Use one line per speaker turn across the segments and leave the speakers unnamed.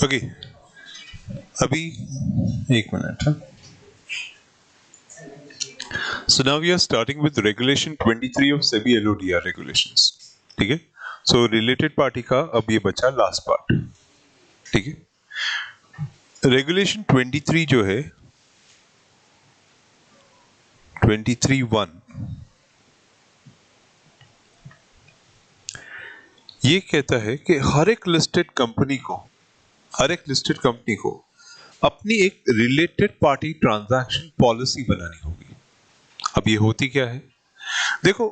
Okay, अभी एक minute. So now we are starting with regulation 23 of SEBI LODR regulations. ठीक है, so related party का अब ये बचा लास्ट पार्ट। ठीक है, रेगुलेशन 23 जो है 23(1) ये कहता है कि हर एक लिस्टेड कंपनी को अपनी एक रिलेटेड पार्टी ट्रांजैक्शन पॉलिसी बनानी होगी। अब ये होती क्या है, देखो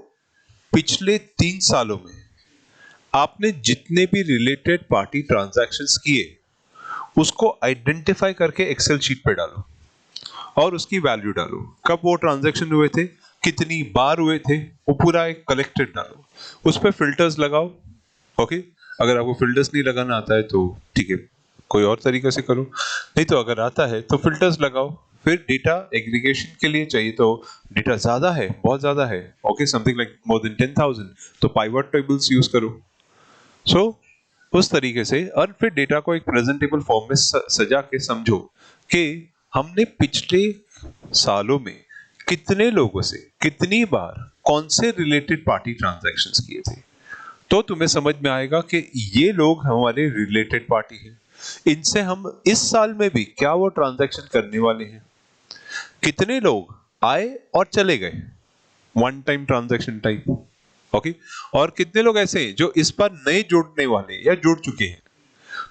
पिछले 3 सालों में आपने जितने भी रिलेटेड पार्टी ट्रांजैक्शंस किए उसको आइडेंटिफाई करके एक्सेल शीट पे डालो और उसकी वैल्यू डालो। कब वो ट्रांजैक्शन हुए थे, कितनी बार हुए थे, वो पूरा एक कलेक्टेड डालो। उस पर फिल्टर्स लगाओ। ओके, अगर आपको फिल्टर्स नहीं लगाना आता है तो ठीक है, कोई और तरीके से करो, नहीं तो अगर आता है तो फिल्टर्स लगाओ। फिर डेटा एग्रीगेशन के लिए चाहिए तो डेटा ज्यादा है, बहुत ज्यादा है, okay, something like more than 10,000, तो पाइवट टेबल्स यूज करो। सो उस तरीके से, और फिर डेटा को एक प्रेजेंटेबल फॉर्म में सजा के समझो कि हमने पिछले सालों में कितने लोगों से कितनी बार कौन से रिलेटेड पार्टी ट्रांजैक्शंस किए थे, तो तुम्हें समझ में आएगा कि ये लोग हमारे रिलेटेड पार्टी हैं, इनसे हम इस साल में भी क्या वो ट्रांजैक्शन करने वाले हैं। कितने लोग आए और चले गए, one time transaction type, okay, और कितने लोग ऐसे हैं जो इस बार नए जुड़ने वाले या जुड़ चुके हैं।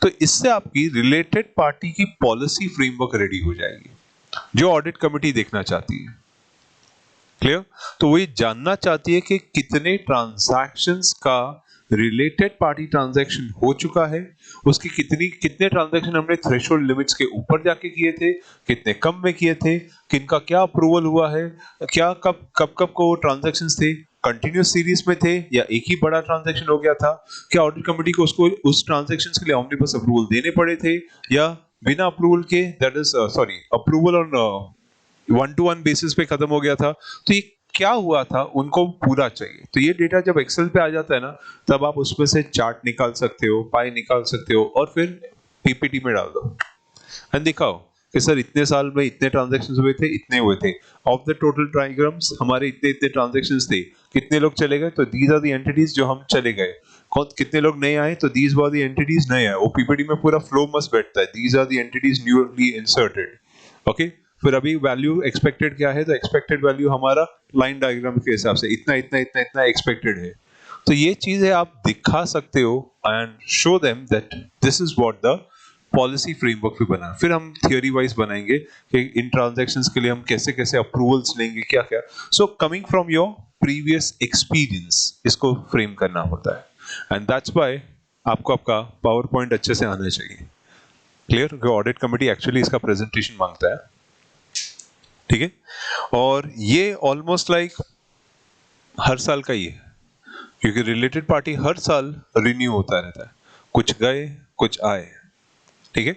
तो इससे आपकी रिलेटेड पार्टी की पॉलिसी फ्रेमवर्क रेडी हो जाएगी, जो ऑडिट कमेटी देखना चाहती है। क्लियर? तो वो ये जानना चाहती है कि कितने ट्रांजैक्शंस का रिलेटेड पार्टी ट्रांजैक्शन हो चुका है, उसकी कितने ट्रांजैक्शन हमने थ्रेशोल्ड लिमिट्स के ऊपर जाके किए थे, कितने कम में किए थे, किनका क्या अप्रूवल हुआ है, क्या कब को ट्रांजैक्शंस थे, कंटिन्यूस सीरीज में थे या एक ही बड़ा ट्रांजैक्शन हो गया था, क्या ऑडिट कमेटी को उसको उस ट्रांजैक्शंस के लिए ऑमनिबस अप्रूवल देने पड़े थे या बिना अप्रूवल के, that is sorry approval on 1-to-1 basis पे खत्म हो गया था। तो ये क्या हुआ था उनको पूरा चाहिए। तो ये डेटा जब एक्सेल पे आ जाता है ना, तब आप उसमें से चार्ट निकाल सकते हो, पाई निकाल सकते हो और फिर पीपीटी में डाल दो एंड दिखाओ कि सर इतने साल में इतने ट्रांजैक्शंस हुए थे, इतने हुए थे, ऑफ द टोटल ट्राइग्राम्स हमारे इतने इतने ट्रांजैक्शंस थे, कितने लोग चले गए, तो दीज आर द एंटिटीज जो हम चले गए, कौन कितने लोग नए आए, तो दीज वर द एंटिटीज नए आए। वो पीपीटी में पूरा फ्लो मस्त बैठता है, these are the entities newly inserted. Okay, फिर अभी वैल्यू एक्सपेक्टेड क्या है, तो एक्सपेक्टेड वैल्यू हमारा लाइन डायग्राम के हिसाब से इतना इतना इतना इतना एक्सपेक्टेड है। तो ये चीजें आप दिखा सकते हो and show them that this is what the policy framework भी बना। फिर हम थियोरी वाइज बनाएंगे कि इन ट्रांजैक्शंस के लिए हम कैसे कैसे अप्रूवल्स लेंगे, क्या क्या। So coming from your previous experience इसको फ्रेम करना होता है एंड दैट्स व्हाई आपको आपका पावर पॉइंट अच्छे से आना चाहिए। क्लियर? ऑडिट कमेटी एक्चुअली इसका प्रेजेंटेशन मांगता है, ठीक है, और ये ऑलमोस्ट लाइक हर साल का ही है, क्योंकि रिलेटेड पार्टी हर साल रिन्यू होता रहता है, कुछ गए कुछ आए, ठीक है।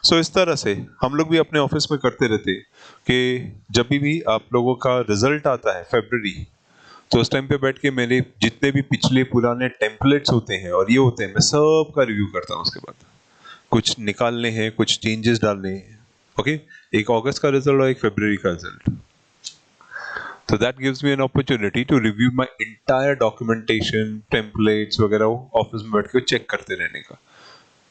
सो इस तरह से हम लोग भी अपने ऑफिस में करते रहते कि जब भी आप लोगों का रिजल्ट आता है फरवरी, तो उस टाइम पे बैठ के मेरे जितने भी पिछले पुराने टेम्पलेट्स होते हैं और ये होते हैं, मैं सब का रिव्यू करता हूँ। उसके बाद कुछ निकालने हैं, कुछ चेंजेस डालने हैं, ओके, एक अगस्त का रिजल्ट और एक फरवरी का रिजल्ट। तो that gives me an opportunity to review my entire documentation, templates वगैरह, ऑफिस में बैठ के चेक करते रहने का।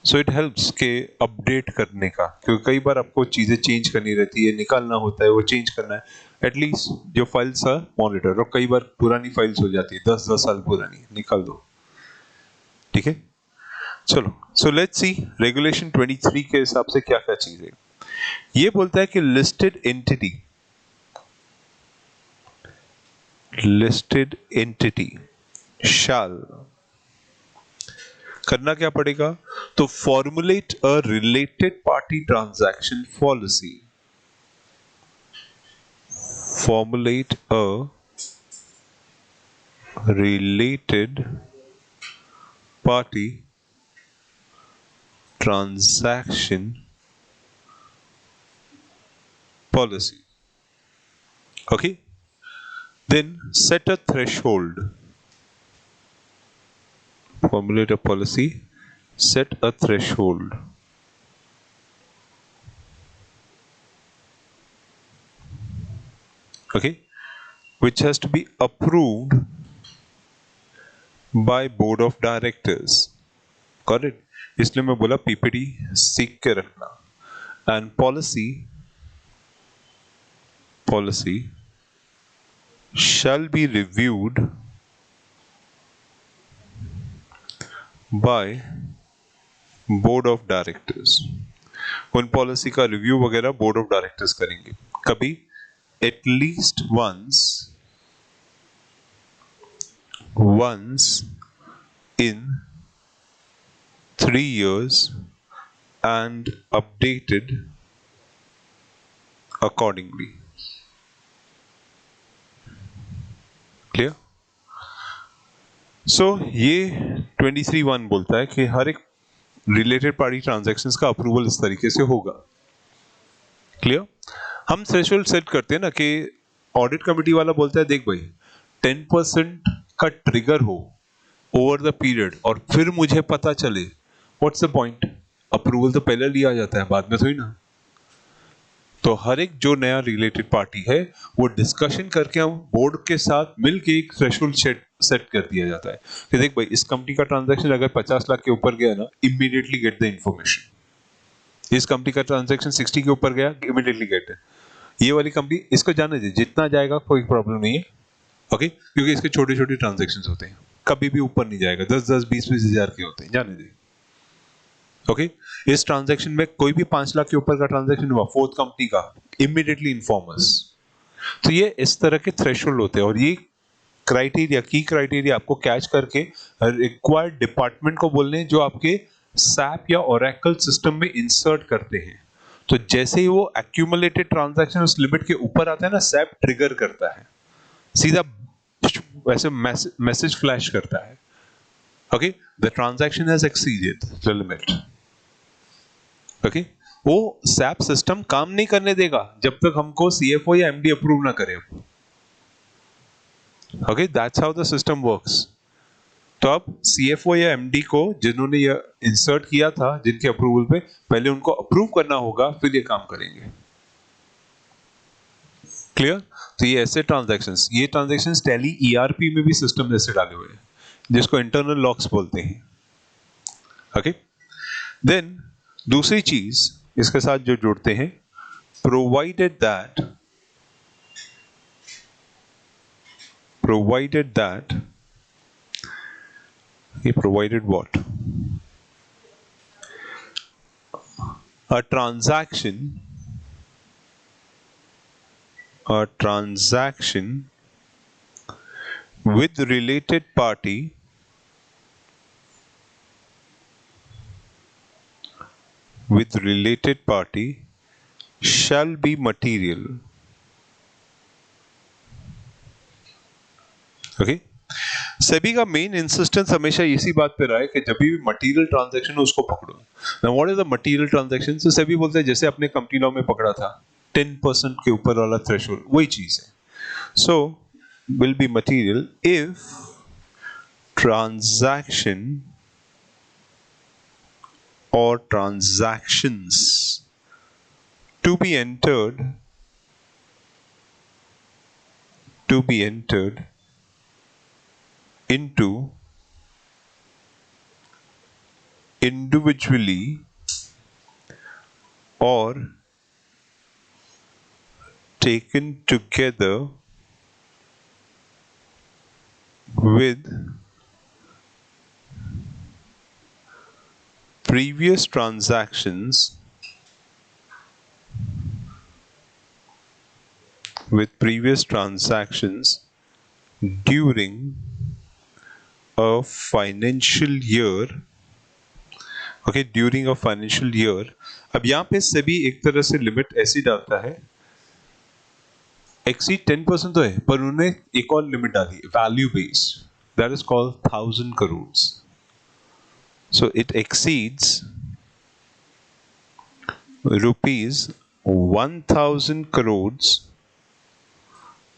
सो इट हेल्प्स के अपडेट करने का, क्योंकि कई बार आपको चीजें चेंज करनी रहती है, निकालना होता है, वो चेंज करना है। एटलीस्ट जो फाइल्स आर मॉनिटर, और कई बार पुरानी फाइल्स हो जाती है 10-10 साल पुरानी, निकाल दो, ठीक है। चलो, सो लेट्स सी रेगुलेशन 23 के हिसाब से क्या क्या चीज है। ये बोलता है कि लिस्टेड एंटिटी शैल करना क्या पड़ेगा, तो formulate a related party transaction policy, formulate a related party transaction policy, okay, then set a threshold, formulate a policy, set a threshold, okay, which has to be approved by board of directors. Got it? इसलिए मैं बोला PPT सीख के रखना. And policy shall be reviewed by board of directors. उन policy का review वगैरह board of directors करेंगे. कभी at least once in 3 years and updated accordingly. Clear? So ये 23(1) बोलता है कि हर एक रिलेटेड पार्टी ट्रांजैक्शंस का अप्रूवल इस तरीके से होगा. क्लियर? हम थ्रेशोल्ड सेट करते हैं ना कि ऑडिट कमेटी वाला बोलता है देख भाई 10% का ट्रिगर हो ओवर द पीरियड और फिर मुझे पता चले, व्हाट्स द पॉइंट? अप्रूवल तो पहले लिया जाता है, बाद में थोड़ी ना. तो हर एक जो नया रिलेटेड पार्टी है वो डिस्कशन करके हम बोर्ड के साथ मिलके एक थ्रेशोल्ड सेट कर दिया जाता है कि देख भाई इस कंपनी का ट्रांजैक्शन अगर 50 लाख के ऊपर गया ना, इमीडिएटली गेट द इंफॉर्मेशन. इस कंपनी का ट्रांजैक्शन 60 के ऊपर गया, इमीडिएटली गेट है. ये वाली कंपनी इसको जाने दे, जितना जाएगा कोई प्रॉब्लम नहीं है. ओके, क्योंकि इसके छोटे छोटे ट्रांजैक्शंस होते हैं, कभी भी ऊपर नहीं जाएगा. 10-10, 20-20 हजार के होते हैं, जाने दे. ओके, इस ट्रांजैक्शन में कोई भी 5 लाख के ऊपर का ट्रांजैक्शन हुआ फोर्थ कंपनी का, इमीडिएटली इन्फॉर्म अस. तो ये इस तरह के थ्रेशोल्ड होते हैं और ये क्राइटेरिया, की क्राइटेरिया आपको कैच करके रिक्वायर्ड डिपार्टमेंट को बोलने जो आपके सैप या ओरेकल सिस्टम में इंसर्ट करते हैं. तो जैसे ही वो एक्यूमुलेटेड ट्रांजैक्शन उस लिमिट के ऊपर आता है ना, सैप ट्रिगर करता है, सीधा वैसे मैसेज फ्लैश करता है. Okay, the transaction has exceeded the limit. Okay, वो सैप सिस्टम काम नहीं करने देगा जब तक हमको सीएफओ या एमडी अप्रूव ना करे. Okay, that's how the system works. तो अब सीएफओ या एमडी को जिन्होंने ये इंसर्ट किया था, जिनके अप्रूवल पे, पहले उनको अप्रूव करना होगा, फिर ये काम करेंगे. क्लियर? तो ये ऐसे ट्रांजैक्शंस, ये ट्रांजैक्शंस टैली ईआरपी में भी सिस्टम जैसे डाले हुए हैं जिसको इंटरनल लॉक्स बोलते हैं. ओके, देन दूसरी चीज इसके साथ जो जोड़ते हैं, provided that he provided what? A transaction with related party shall be material. Okay, SEBI का मेन इंसिस्टेंस हमेशा इसी बात पे रहा है कि जब भी मटेरियल ट्रांजैक्शन है उसको पकड़ो. Now what is the material transaction? So SEBI बोलते हैं जैसे अपने कंपनी लॉ में पकड़ा था 10% के ऊपर वाला थ्रेशोल्ड, वही चीज है. So will be material if transaction or transactions to be entered into individually or taken together with previous transactions during a financial year. Okay, during a financial year. अब यहां पे सेबी एक तरह से लिमिट ऐसी डालता है, एक्सीड 10% तो है, पर उन्होंने एक और लिमिट डाली, value based, that is called 1000 crores. So it exceeds rupees 1000 crores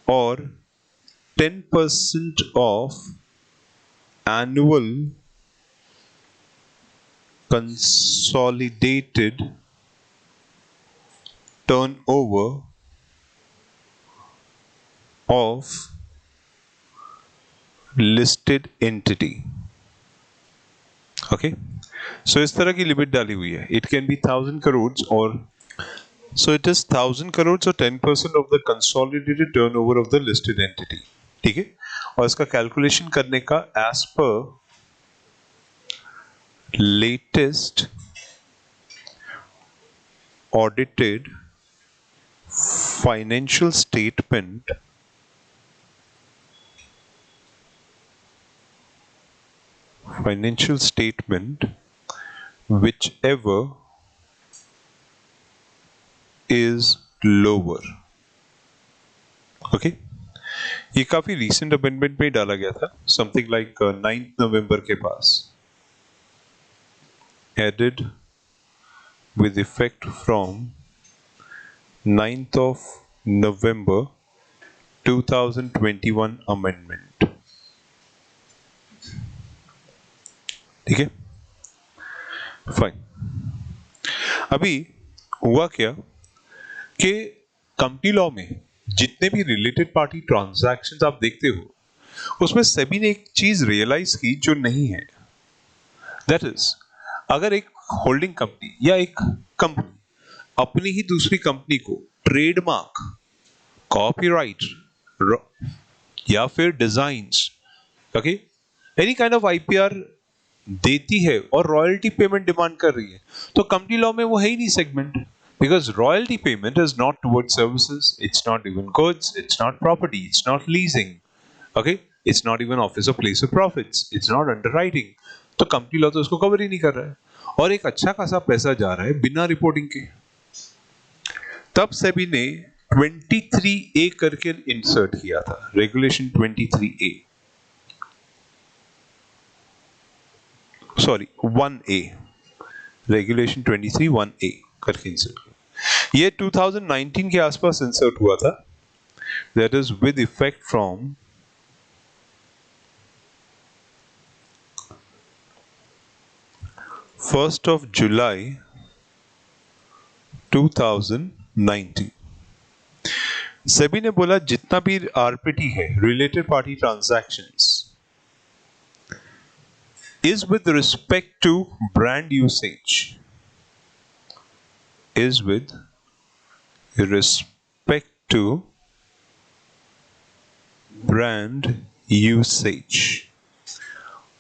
or 10% of annual consolidated turnover of listed entity. Okay, so इस तरह की लिमिट डाली हुई है. इट कैन बी 1000 करोड़ और so it is 1000 crores or 10% of the consolidated turnover of the listed entity. ठीक है, और इसका कैलकुलेशन करने का as per latest audited financial statement whichever is lower. Okay, ये काफी रिसेंट अमेंडमेंट में डाला गया था, समथिंग लाइक 9 नवंबर के पास. Added with effect from 9th of November 2021 amendment. ठीक है, फाइन. अभी हुआ क्या कि कंपनी लॉ में जितने भी रिलेटेड पार्टी ट्रांजैक्शंस आप देखते हो, उसमें सेबी ने एक चीज रियलाइज की जो नहीं है. दैट इज, अगर एक होल्डिंग कंपनी या एक कंपनी अपनी ही दूसरी कंपनी को ट्रेडमार्क, कॉपीराइट या फिर designs, okay, any kind of IPR देती है और रॉयल्टी पेमेंट डिमांड कर रही है, तो कंपनी लॉ में वो है ही नहीं segment. Because royalty payment is not towards services, it's not even goods, it's not property, it's not leasing, okay, it's not even office or place of profits, it's not underwriting. तो company law तो उसको cover ही नहीं कर रहा है, और एक अच्छा खासा पैसा जा रहा है बिना रिपोर्टिंग के. तब सेबी ने 23A करके इंसर्ट किया था, regulation 23A, sorry 1A, regulation 23(1A) करके इंसर्ट किया. ये 2019 के आसपास इंसर्ट हुआ था. That is with effect from first of July 2019. SEBI ने बोला जितना भी आरपीटी है, related party transactions, is with respect to brand usage, is with respect to brand usage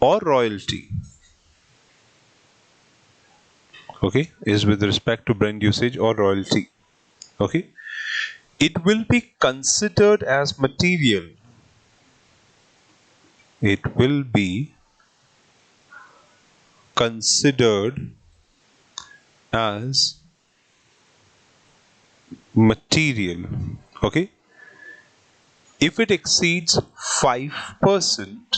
or royalty, okay, is with respect to brand usage or royalty, okay, it will be considered as material, it will be considered as material, okay, if it exceeds 5%,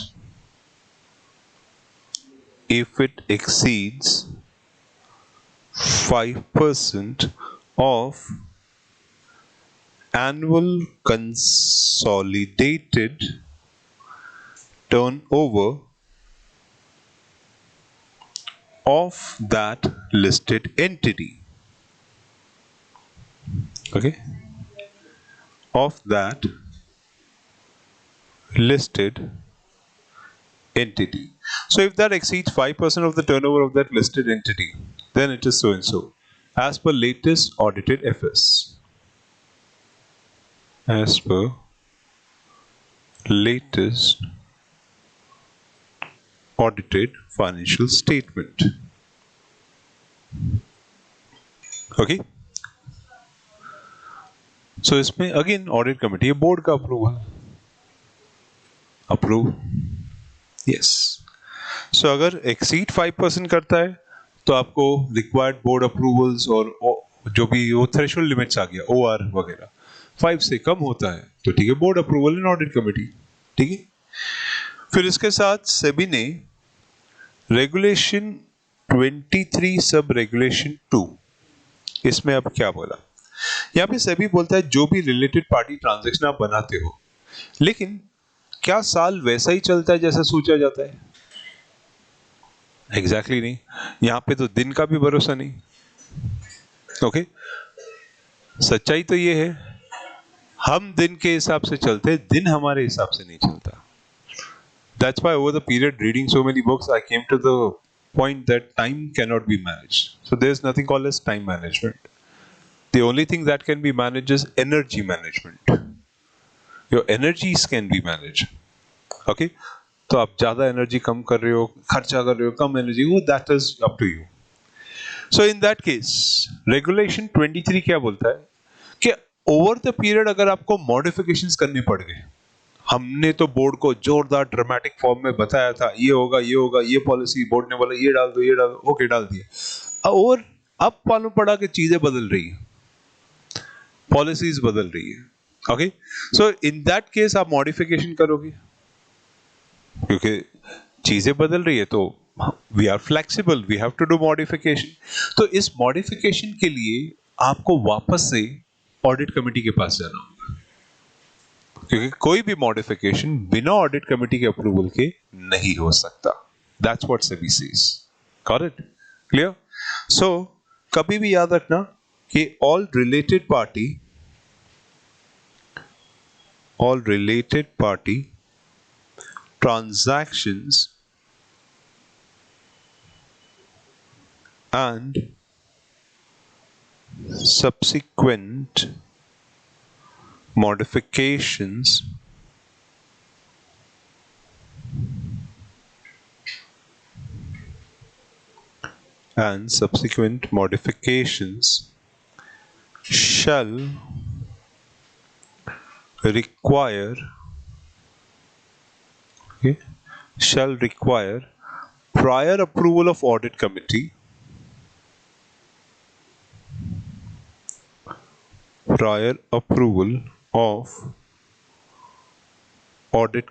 if it exceeds 5% of annual consolidated turnover of that listed entity, okay, of that listed entity. So if that exceeds 5% of the turnover of that listed entity, then it is so and so, as per latest audited FS, as per latest audited financial statement, okay. So इसमें again audit committee, board का approve, yes. सो अगर exceed 5% करता है तो आपको required board approvals और जो भी वो थ्रेशोल्ड लिमिट्स आ गया, OR वगैरह, 5 से कम होता है तो ठीक है, बोर्ड अप्रूवल इन ऑडिट कमेटी, ठीक है. फिर इसके साथ सेबी ने रेगुलेशन 23 सब रेगुलेशन 2, इसमें अब क्या बोला, यहां पे सेबी बोलता है जो भी रिलेटेड पार्टी ट्रांजैक्शन आप बनाते हो, लेकिन क्या साल वैसा ही चलता है जैसा सोचा जाता है? एग्जैक्टली नहीं. यहां पे तो दिन का भी भरोसा नहीं, ओके. सच्चाई तो ये है हम दिन के हिसाब से चलते, दिन हमारे हिसाब से नहीं चलता. That's why over the period reading so many books, I came to the point that time cannot be managed. So there's nothing called as time management. The only thing that can be managed is energy management. Your energies can be managed. Okay? तो आप ज्यादा energy कम कर रहे हो, खर्चा कर रहे हो, कम एनर्जी, वो that is up to you. So in that case regulation 23 क्या बोलता है कि ओवर द पीरियड अगर आपको मॉडिफिकेशंस करने पड़ गए, हमने तो बोर्ड को जोरदार ड्रामेटिक फॉर्म में बताया था, ये होगा ये होगा, ये पॉलिसी, बोर्ड ने बोला ये डाल दो ये डाल दो, ओके डाल दिया, और अब मालूम पड़ा कि चीजें बदल रही है, पॉलिसीज बदल रही है. Okay, so in that case आप मॉडिफिकेशन करोगे क्योंकि चीजें बदल रही है, तो we are flexible, we have to do modification. तो इस मॉडिफिकेशन के लिए आपको वापस से ऑडिट कमेटी के पास जाना होगा, क्योंकि कोई भी मॉडिफिकेशन बिना ऑडिट कमेटी के अप्रूवल के नहीं हो सकता. That's what SEBI says. Got it? Clear? So कभी भी याद रखना कि all related party transactions and subsequent modifications shall require prior approval of audit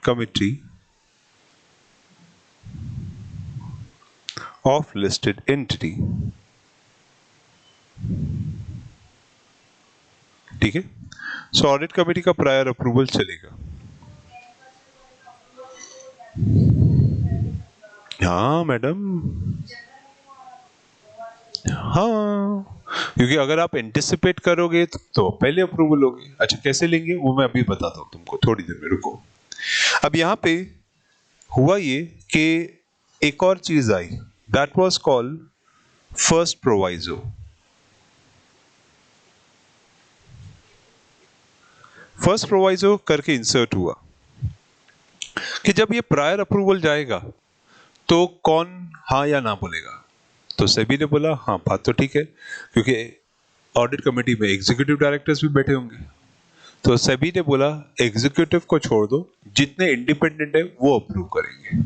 committee, of listed entity. ठीक है? सो ऑडिट कमेटी का प्रायर अप्रूवल चलेगा. हाँ मैडम, हाँ, क्योंकि अगर आप एंटिसिपेट करोगे तो पहले अप्रूवल होगी. अच्छा कैसे लेंगे वो मैं अभी बताता हूं तुमको, थोड़ी देर में रुको. अब यहां पे हुआ ये कि एक और चीज आई, that was called first proviso. First proviso करके इंसर्ट हुआ कि जब ये प्रायर अप्रूवल जाएगा तो कौन हाँ या ना बोलेगा. तो सेबी ने बोला हाँ बात तो ठीक है, क्योंकि ऑडिट कमेटी में एग्जीक्यूटिव डायरेक्टर्स भी बैठे होंगे. तो सेबी ने बोला एग्जीक्यूटिव को छोड़ दो, जितने इंडिपेंडेंट है वो अप्रूव करेंगे.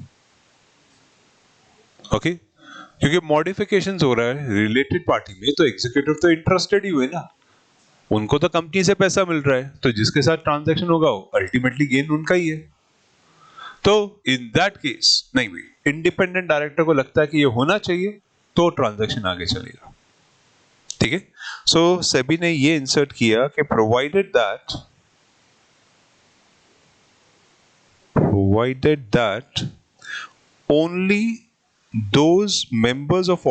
ओके, क्योंकि मॉडिफिकेशंस हो रहा है रिलेटेड पार्टी में, तो एग्जीक्यूटिव तो इंटरेस्टेड ही हुए ना, उनको तो कंपनी से पैसा मिल रहा है, तो जिसके साथ ट्रांजैक्शन होगा अल्टीमेटली गेन उनका ही है. तो इन दैट केस नहीं हुई, इंडिपेंडेंट डायरेक्टर को लगता है कि ये होना चाहिए तो ट्रांजैक्शन आगे चलेगा. ठीक है? सो सेबी ने ये इंसर्ट किया कि provided that only those members of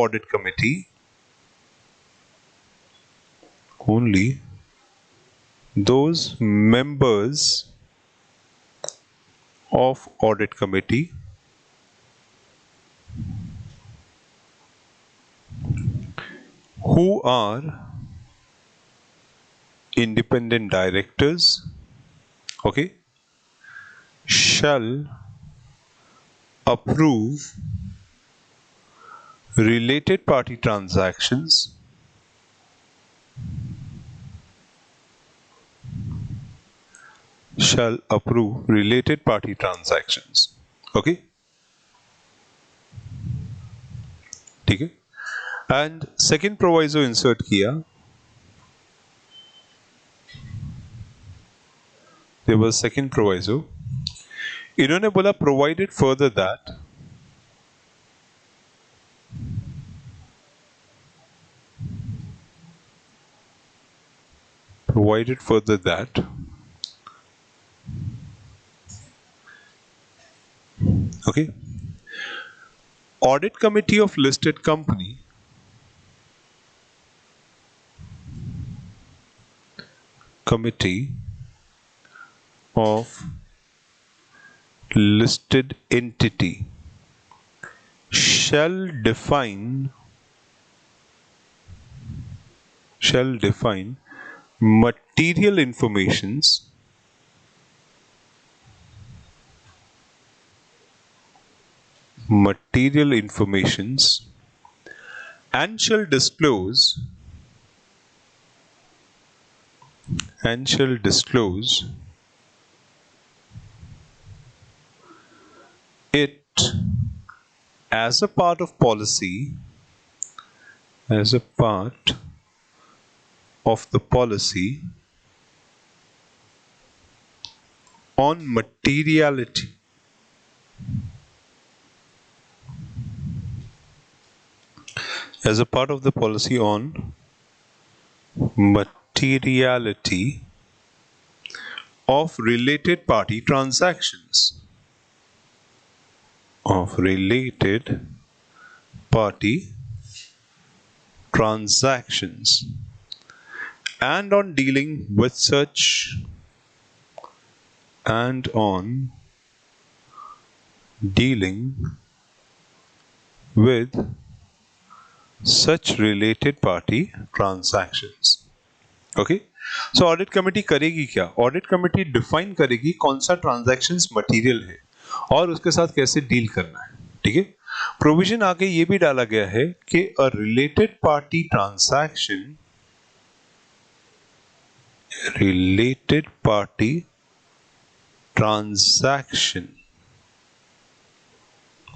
audit committee who are independent directors, okay, shall approve related party transactions okay. ठीक है? एंड सेकेंड प्रोवाइजो इंसर्ट किया, there was second proviso. इन्होंने बोला provided further that okay, audit committee of listed company of listed entity shall define material informations and shall disclose it as a part of policy on materiality of related party transactions and on dealing with such related party transactions. Okay, so audit committee करेगी क्या? Audit committee define करेगी कौन सा transactions material है और उसके साथ कैसे डील करना है। ठीक है, प्रोविजन आगे ये भी डाला गया है कि अ रिलेटेड पार्टी ट्रांजैक्शन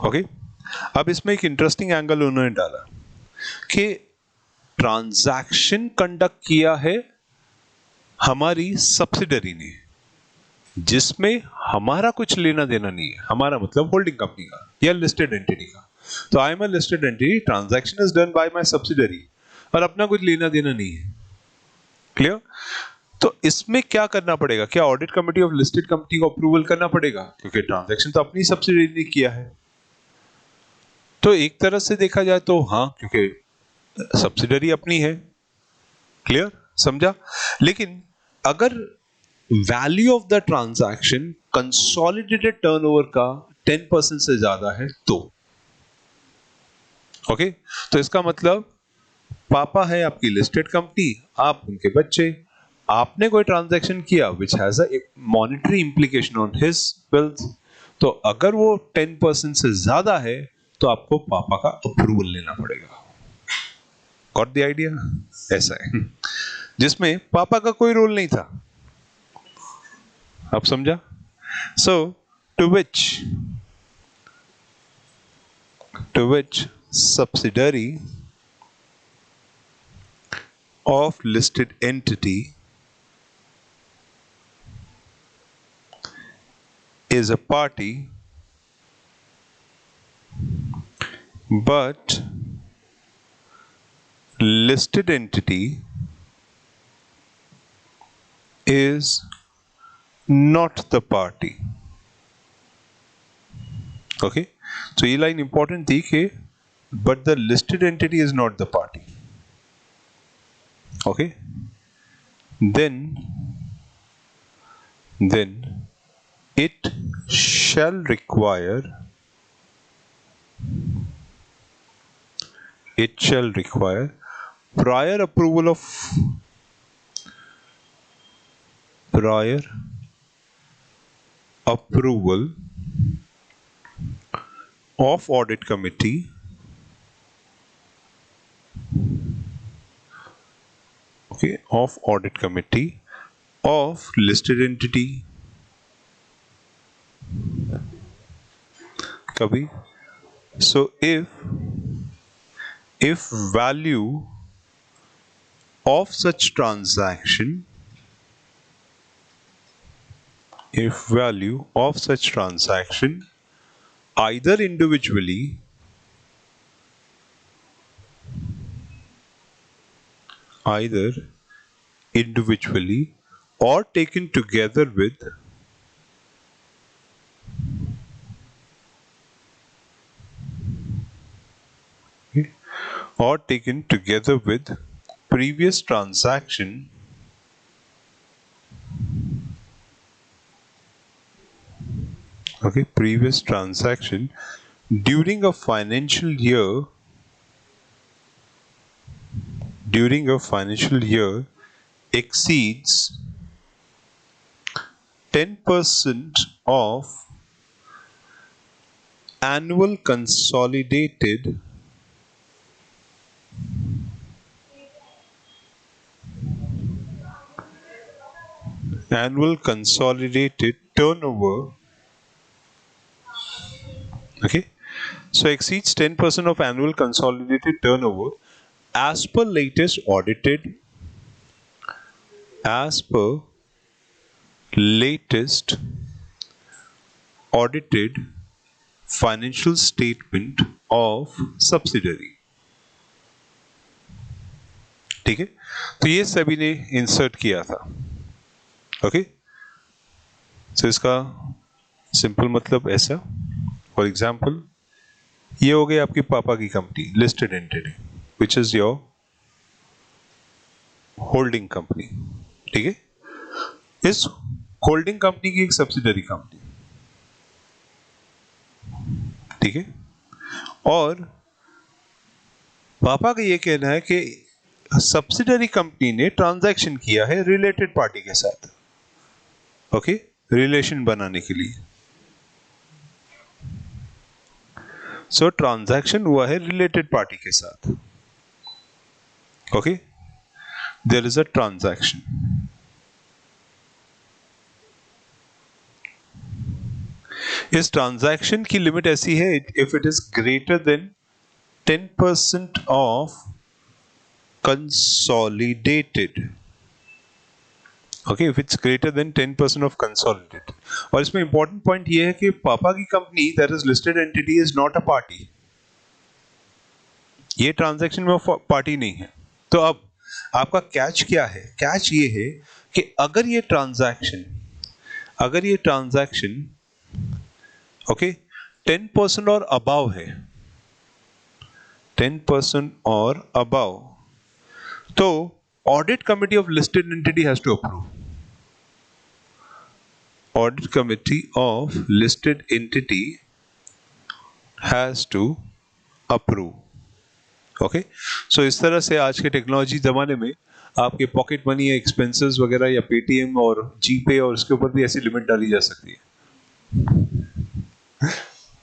ओके। अब इसमें एक इंटरेस्टिंग एंगल उन्होंने डाला कि ट्रांजैक्शन कंडक्ट किया है हमारी सब्सिडरी ने, जिसमें हमारा कुछ लेना देना नहीं है। हमारा मतलब होल्डिंग कंपनी का या लिस्टेड एंटिटी का। तो I am a listed entity, transaction is done by my subsidiary और अपना कुछ लेना देना नहीं है। क्लियर? तो इसमें क्या करना पड़ेगा? क्या audit committee of listed company को अप्रूवल करना पड़ेगा? क्योंकि ट्रांजैक्शन तो अपनी सब्सिडरी ने किया है। तो एक तरह से देखा जाए तो हाँ, क्योंकि सब्सिडरी अपनी है। क्लियर? समझा? लेकिन अगर value of the transaction consolidated turnover का 10% से ज्यादा है तो ओके, तो इसका मतलब पापा है आपकी लिस्टेड कंपनी, आप उनके बच्चे, आपने कोई ट्रांजैक्शन किया which has a monetary implication on his bills, तो अगर वो 10% से ज्यादा है तो आपको पापा का अप्रूवल लेना पड़ेगा। Got the idea? ऐसा है जिसमें पापा का कोई रोल नहीं था। आप समझा? So to which subsidiary of listed entity is a party, but listed entity is not the party. Okay, so ये लाइन इंपॉर्टेंट थी कि but the listed entity is not the party. Okay, then it shall require prior approval of audit committee of listed entity कभी। so if value of such transaction either individually or taken together with previous transaction Okay, previous transaction during a financial year exceeds 10% of annual consolidated turnover. Okay, so exceeds 10% of annual consolidated turnover as per latest audited financial statement of subsidiary. ठीक है, तो ये सभी ने insert किया था. Okay, so इसका simple मतलब ऐसा, फॉर एग्जाम्पल ये हो गई आपकी पापा की company listed entity which is your holding company. ठीक है, इस होल्डिंग कंपनी की एक सब्सिडरी कंपनी. ठीक है, और पापा का ये कहना है कि सब्सिडरी कंपनी ने ट्रांजैक्शन किया है रिलेटेड पार्टी के साथ. ओके, रिलेशन बनाने के लिए. सो ट्रांजैक्शन हुआ है रिलेटेड पार्टी के साथ. Okay, there is a transaction. इस ट्रांजैक्शन की लिमिट ऐसी है, if it is greater than 10% of consolidated. Okay, if it's greater than 10% of consolidated. और इसमें इंपॉर्टेंट पॉइंट ये है कि पापा की company that is listed entity is not a party. ये ट्रांजैक्शन में पार्टी नहीं है. तो अब आपका कैच क्या है? कैच ये है कि अगर ये ट्रांजैक्शन ओके 10% और अबाव है, 10% और अबाव, तो audit committee of listed entity has to approve. Audit committee of listed entity has to approve. Okay, so इस तरह से आज के टेक्नोलॉजी जमाने में आपके पॉकेट मनी या एक्सपेंसेस वगैरह या पेटीएम और जीपे और इसके ऊपर भी ऐसी लिमिट डाली जा सकती है.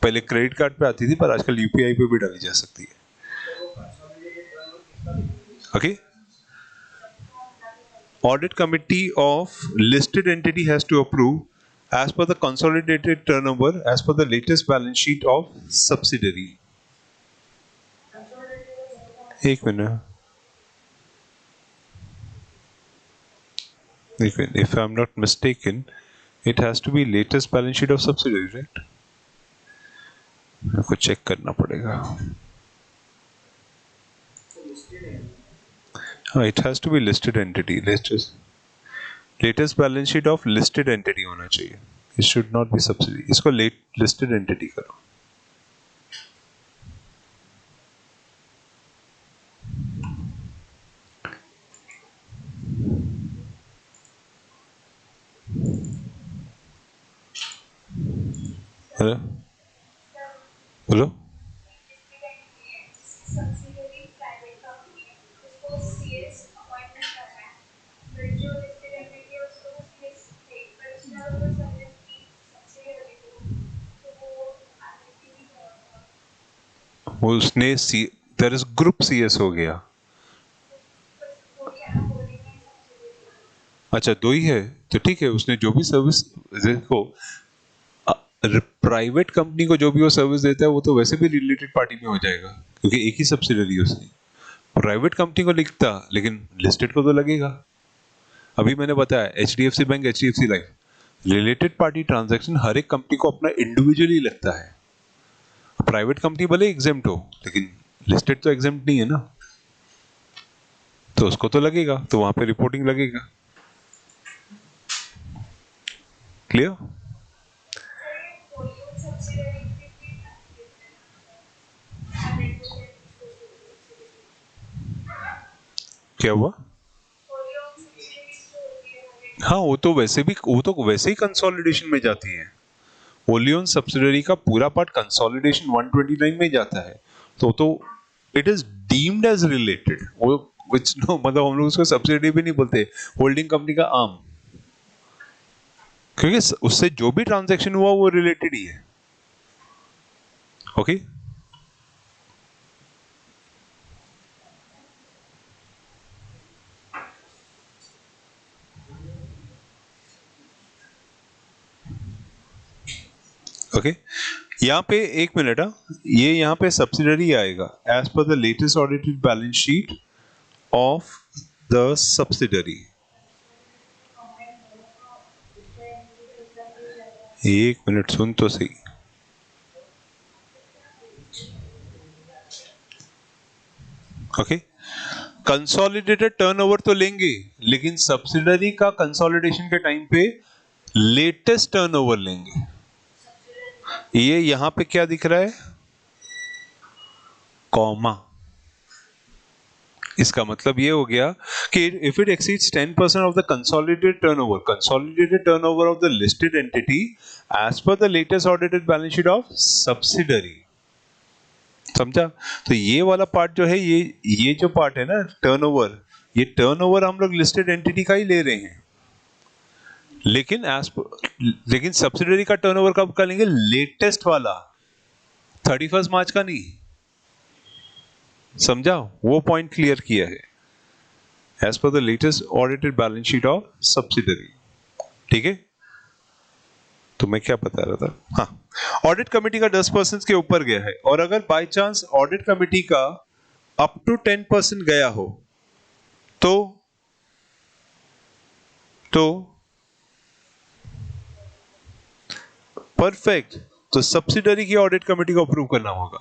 पहले क्रेडिट कार्ड पे आती थी, पर आजकल यूपीआई पे भी डाली जा सकती है. Okay, audit committee of listed entity has to approve as per the consolidated turnover as per the latest balance sheet of subsidiary. एक minute, if I'm not mistaken, it has to be latest balance sheet of subsidiary, right? मेरे को check करना पड़ेगा. हाँ, it has to be listed entity. latest balance sheet of listed entity होना चाहिए. It should not be subsidiary. इसको listed entity करो. Hello बोलो. उसने देयर इज ग्रुप सीएस हो गया. अच्छा, दो ही है तो ठीक है. उसने जो भी सर्विस देखो, प्राइवेट कंपनी को जो भी वो सर्विस देता है वो तो वैसे भी रिलेटेड पार्टी में हो जाएगा, क्योंकि एक ही सब्सिडरी है उसकी. प्राइवेट कंपनी को लिखता, लेकिन लिस्टेड को तो लगेगा. अभी मैंने बताया HDFC bank, HDFC life, related party transaction हर एक कंपनी को अपना इंडिविजुअली लगता है. प्राइवेट कंपनी भले एग्जेम्प्ट हो, लेकिन लिस्टेड तो एग्जेम्प्ट नहीं है ना, तो उसको तो लगेगा, तो वहां पे रिपोर्टिंग लगेगा. क्लियर? क्या हुआ? हाँ, वो तो वैसे ही कंसोलिडेशन में जाती है. होली ओन सब्सिडरी का पूरा पार्ट कंसोलिडेशन 129 में जाता है, तो it is deemed age related. वो which no, मतलब हम लोग उसको सब्सिडरी भी नहीं बोलते, होल्डिंग कंपनी का आर्म, क्योंकि उससे जो भी ट्रांजैक्शन हुआ वो रिलेटेड ही है। ओके ओके यहाँ पे एक मिनट, ये यहाँ पे सब्सिडरी आएगा as per the latest audited balance sheet of the subsidiary. एक मिनट सुन तो सही। ओके कंसोलिडेटेड टर्नओवर तो लेंगे, लेकिन सब्सिडरी का कंसोलिडेशन के टाइम पे लेटेस्ट टर्नओवर लेंगे। ये यहां पे क्या दिख रहा है, कॉमा। इसका मतलब ये हो गया कि if it exceeds 10% of the consolidated turnover of the listed entity as per the latest audited balance sheet of subsidiary. समझा? तो ये वाला पार्ट जो है, ये जो पार्ट है ना टर्नओवर, ये टर्नओवर हम लोग लिस्टेड एंटिटी का ही ले रहे हैं, लेकिन सब्सिडरी का टर्नओवर कब का लेंगे, लेटेस्ट वाला, 31 मार्च का नहीं। समझा? वो पॉइंट क्लियर किया है, as per the latest audited balance sheet of subsidiary. ठीक है, तो मैं क्या बता रहा था, हाँ, ऑडिट कमेटी का 10% के ऊपर गया है, और अगर बाय चांस ऑडिट कमेटी का अप टू 10% गया हो तो परफेक्ट, तो सब्सिडरी की ऑडिट कमेटी को अप्रूव करना होगा।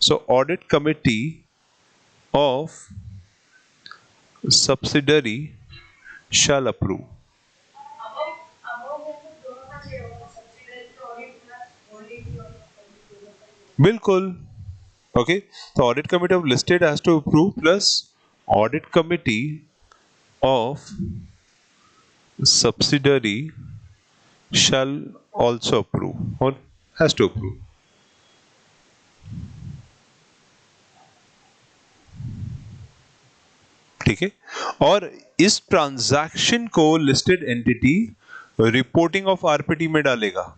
So audit committee of subsidiary shall approve. बिल्कुल। ओके, तो audit committee of listed has to approve plus audit committee of subsidiary shall also approve or has to approve। ठीक है, और इस ट्रांजैक्शन को listed entity reporting of RPT में डालेगा।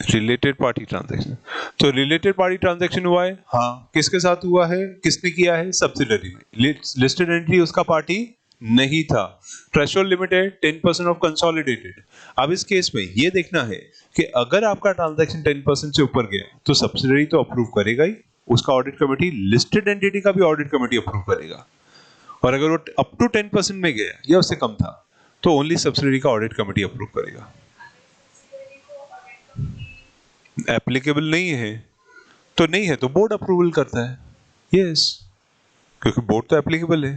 Related party transaction, तो रिलेटेड पार्टी ट्रांजैक्शन हुआ है, हाँ, किसके साथ हुआ है, किसने किया है, सब्सिडरी में। लिस्टेड एंटिटी उसका पार्टी नहीं था। थ्रेशोल्ड लिमिट है 10% ऑफ कंसोलिडेटेड। अब इस केस में ये देखना है कि अगर आपका ट्रांजैक्शन 10% से ऊपर गया तो सब्सिडरी तो अप्रूव करेगा ही, उसका ऑडिट कमेटी, लिस्टेड एंटिटी का भी ऑडिट कमेटी अप्रूव करेगा। और अगर वो अप टू 10% में गया या उससे कम था तो ओनली सब्सिडरी का ऑडिट कमेटी अप्रूव करेगा। एप्लीकेबल नहीं है तो नहीं है, तो बोर्ड अप्रूवल करता है। यस, क्योंकि बोर्ड तो एप्लीकेबल है।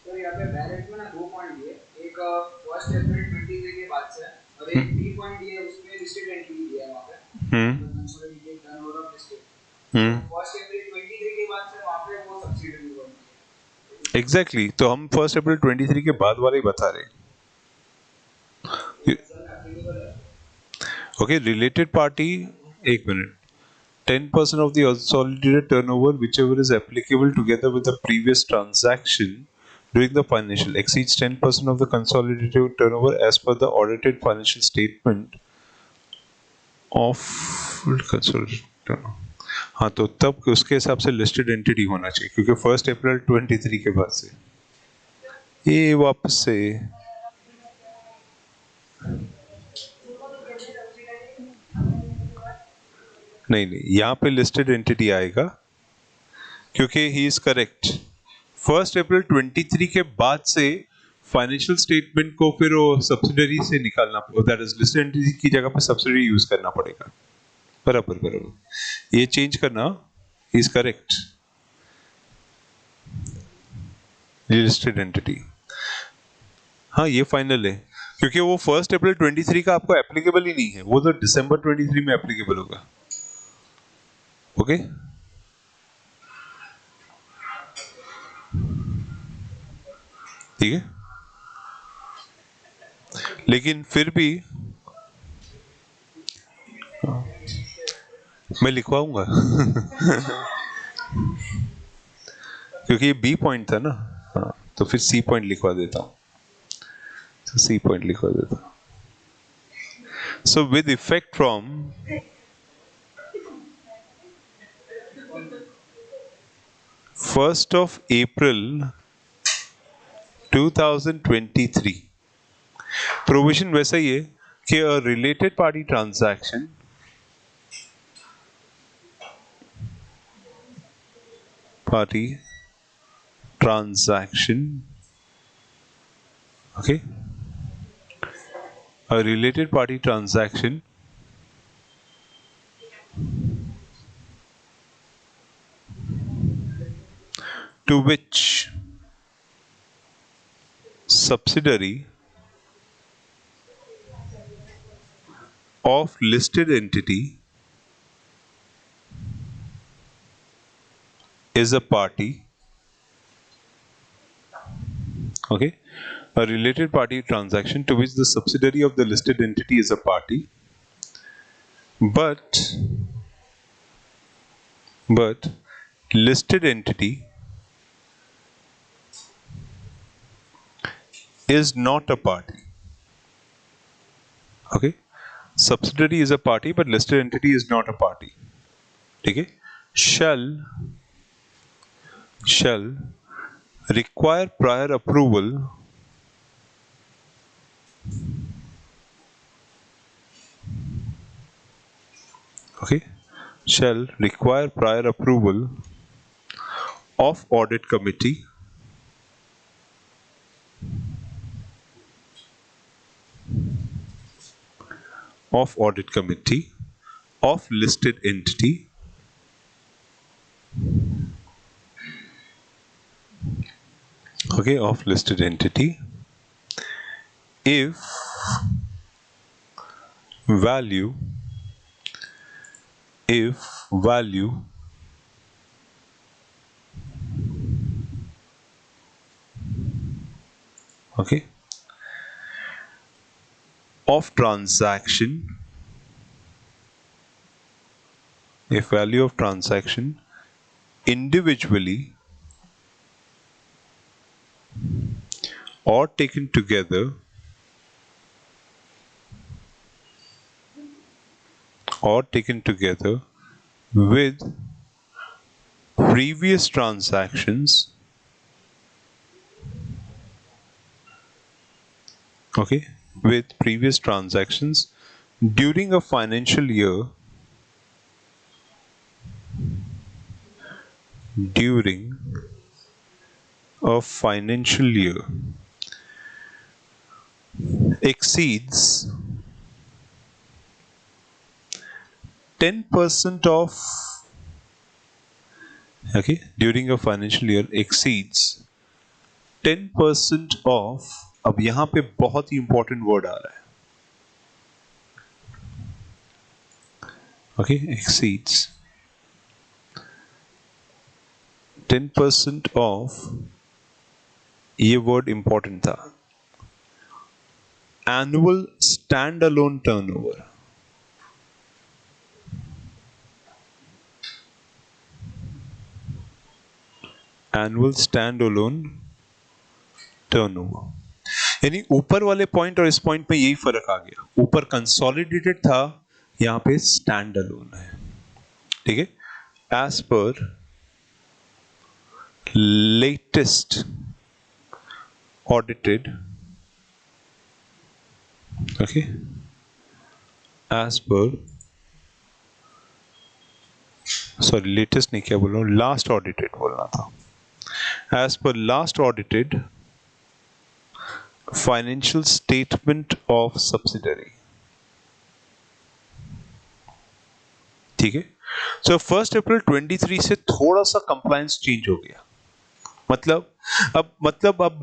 तो यहाँ पे बैलेंस में ना 2 पॉइंट दिए, एक 1 अप्रैल 23 के बाद से, और एक 3 पॉइंट दिए, उसमें लिस्टेड एंटिटी दिया है वहाँ पे, कंसोलिडेटेड टर्नओवर ऑफ लिस्टेड। 1 अप्रैल 23 के बाद से वहाँ पे वो सब्सिडरी बनी है।
एग्जैक्टली, तो हम 1 अप्रैल 23 के बाद वाले ही बता रहे हैं। ओके, रिलेटेड पार्टी, एक minute, 10% of the consolidated turnover, whichever is applicable together with the previous transaction during the financial, exceeds 10% of the consolidated turnover as per the audited financial statement of consolidated turnover। हाँ, तो तब उसके हिसाब से listed entity होना चाहिए, क्योंकि 1 अप्रैल 23 के बाद से ये वापस से नहीं, यहाँ पे लिस्टेड एंटिटी आएगा, क्योंकि ही इज करेक्ट। 1 अप्रैल 23 के बाद से फाइनेंशियल स्टेटमेंट को फिर वो सब्सिडरी से निकालना, दैट इज लिस्टेड एंटिटी की जगह पे सब्सिडरी यूज करना पड़ेगा। बराबर बराबर, ये चेंज करना इज करेक्ट। लिस्टेड एंटिटी, हाँ, ये फाइनल है, क्योंकि वो 1 अप्रैल 23 का आपको एप्लीकेबल ही नहीं है, वो तो दिसंबर 23 में एप्लीकेबल होगा। ओके, ठीक है। लेकिन फिर भी मैं लिखवाऊंगा क्योंकि ये बी पॉइंट था ना, हाँ, तो फिर सी पॉइंट लिखवा देता हूं, तो सी पॉइंट लिखवा देता हूं. So with effect from 1st of April 2023, provision वैसा ही है कि a related party transaction okay, a related party transaction to which subsidiary of listed entity is a party. Okay, a related party transaction to which the subsidiary of the listed entity is a party, but listed entity is not a party. Okay, subsidiary is a party but listed entity is not a party. Okay, shall require prior approval shall require prior approval of audit committee of listed entity of listed entity if value of transaction individually or taken together with previous transactions during a financial year exceeds 10% of during a financial year exceeds 10% of, अब यहां पे बहुत ही important word आ रहा है, exceeds 10% of, ये word important था, annual standalone turnover. Annual standalone turnover. यानी ऊपर वाले पॉइंट और इस पॉइंट में यही फर्क आ गया, ऊपर कंसोलिडेटेड था, यहां पे स्टैंड अलोन है. ठीक है, as per latest audited as per sorry latest नहीं, क्या बोल रहा हूं, लास्ट ऑडिटेड बोलना था. As per last audited financial statement of subsidiary. ठीक है, सो 1 अप्रैल 23 से थोड़ा सा कंप्लायंस चेंज हो गया, मतलब अब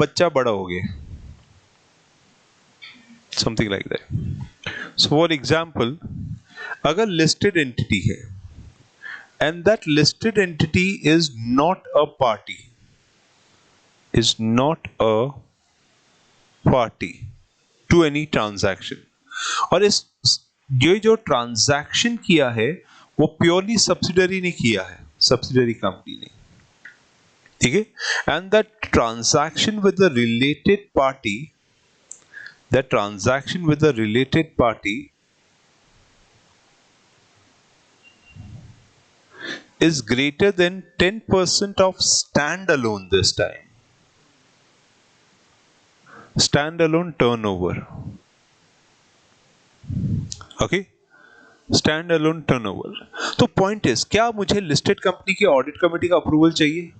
बच्चा बड़ा हो गया, something like that. So for example, अगर लिस्टेड एंटिटी है and that listed entity is not a party to any transaction. और इस ये जो ट्रांजैक्शन किया है वो प्योरली सब्सिडरी ने किया है, सब्सिडरी कंपनी ने, ठीक है। And the transaction with the related party, the transaction with the related party is greater than 10% of standalone this time. Standalone turnover. Okay? Standalone turnover. तो पॉइंट इज, क्या मुझे listed company की audit committee का approval चाहिए?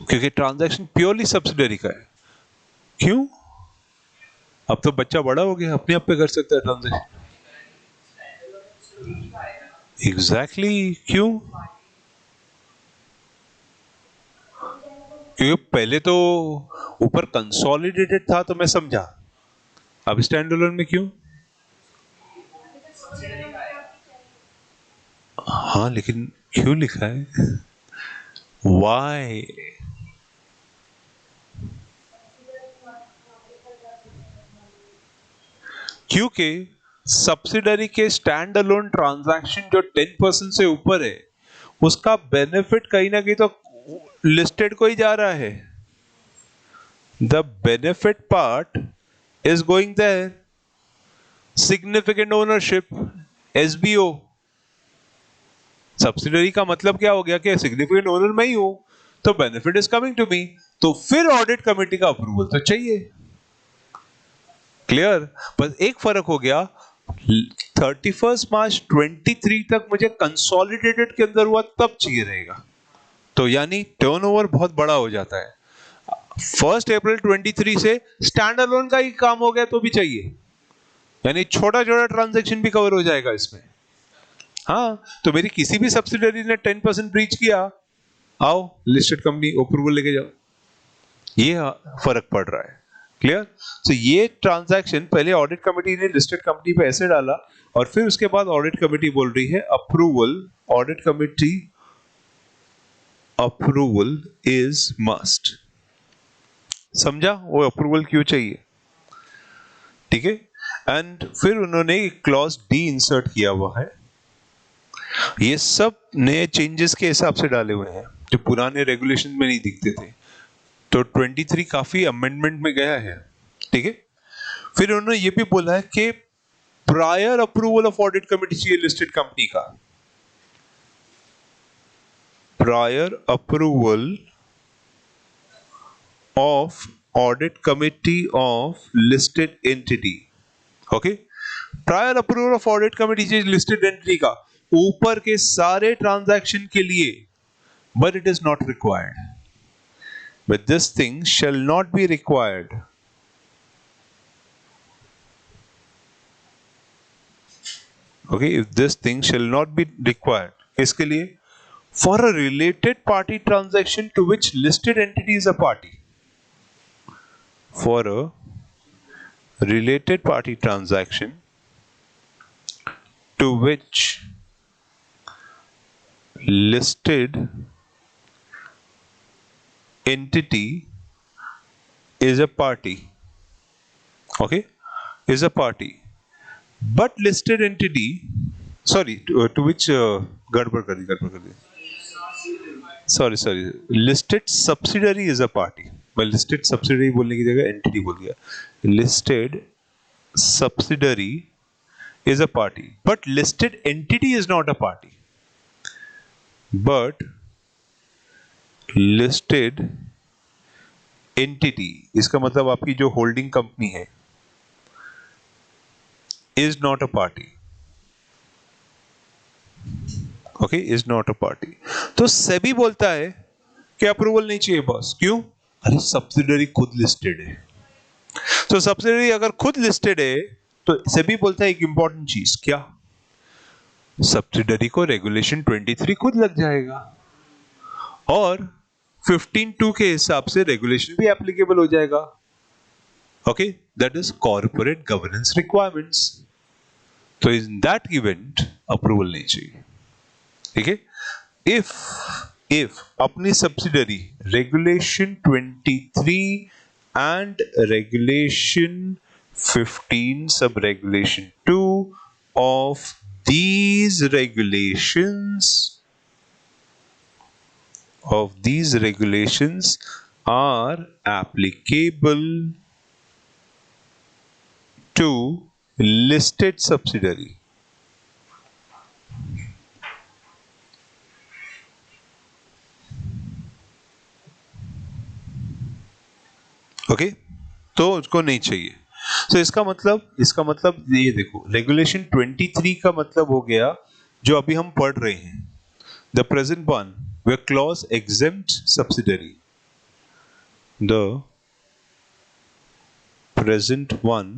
क्योंकि transaction purely subsidiary का है। क्यों? अब तो बच्चा बड़ा हो गया, अपने आप पे कर सकता है ट्रांजैक्शन। एग्जैक्टली क्यों? क्योंकि पहले तो ऊपर कंसोलिडेटेड था तो मैं समझा, अब स्टैंड अलोन में क्यों? हाँ लेकिन क्यों लिखा है? वाई? क्योंकि सब्सिडरी के स्टैंड अलोन ट्रांजैक्शन जो 10% से ऊपर है उसका बेनिफिट कहीं ना कहीं तो लिस्टेड को ही जा रहा है। The benefit part is going there. Significant ownership, SBO. Subsidiary का मतलब क्या हो गया कि सिग्निफिकेंट ओनर मैं ही हूं, तो benefit is coming to me, तो फिर ऑडिट कमेटी का अप्रूवल तो चाहिए। क्लियर? बस एक फर्क हो गया, 31 मार्च 23 तक मुझे कंसोलिडेटेड के अंदर हुआ तब चाहिए रहेगा, तो यानी टर्नओवर बहुत बड़ा हो जाता है। 1 अप्रैल 23 से स्टैंड अलोन का ही काम हो गया तो भी चाहिए, यानी छोटा छोटा ट्रांजैक्शन भी कवर हो जाएगा इसमें। हाँ, तो मेरी किसी भी सब्सिडरी ने 10% ब्रीच किया, आओ लिस्टेड कंपनी अप्रूवल लेके जाओ, ये फर्क पड़ रहा है। क्लियर? तो ये ट्रांजैक्शन पहले ऑडिट कमेटी ने लिस्टेड कंपनी पे ऐसे डाला और फिर उसके बाद ऑडिट कमेटी बोल रही है approval, audit committee approval is must. समझा वो अप्रूवल क्यों चाहिए? ठीक है। एंड फिर उन्होंने एक क्लॉज डी इंसर्ट किया हुआ है। ये सब नए चेंजेस के हिसाब से डाले हुए हैं जो पुराने रेगुलेशन में नहीं दिखते थे, तो 23 काफी अमेंडमेंट में गया है। ठीक है। फिर उन्होंने ये भी बोला है कि prior approval of audit committee चाहिए लिस्टेड कंपनी का। Prior approval of audit committee of listed entity. Okay, prior approval of audit committee चाहिए लिस्टेड एंटिटी का ऊपर के सारे ट्रांजैक्शन के लिए, but it is not required. But this thing shall not be required. Okay, if this thing shall not be required, इसके लिए for a related party transaction to which listed entity is a party. For a related party transaction to which listed entity is a party, okay, is a party, but listed entity, sorry, to which गड़बड़ कर दी, sorry, listed subsidiary is a party। मैं listed subsidiary बोलने की जगह entity बोल गया। listed subsidiary is a party, but listed entity is not a party, but listed entity, इसका मतलब आपकी जो होल्डिंग कंपनी है, is not a party. Okay, is not a party. तो सेबी बोलता है कि अप्रूवल नहीं चाहिए बॉस। क्यों? अरे सब्सिडरी खुद लिस्टेड है। तो सब्सिडरी अगर खुद लिस्टेड है तो सेबी बोलता है एक इंपॉर्टेंट चीज, क्या? सब्सिडरी को रेगुलेशन 23 खुद लग जाएगा और 15(2) के हिसाब से रेगुलेशन भी एप्लीकेबल हो जाएगा। Okay, that is corporate governance requirements. तो इन दैट इवेंट अप्रूवल नहीं चाहिए। ठीक है। इफ अपनी subsidiary regulation 23 and regulation 15 sub-regulation 2 of these regulations are applicable to listed subsidiary. Okay तो उसको नहीं चाहिए। तो इसका मतलब ये देखो, रेगुलेशन 23 का मतलब हो गया जो अभी हम पढ़ रहे हैं, the present one where clause exempt subsidiary, the present one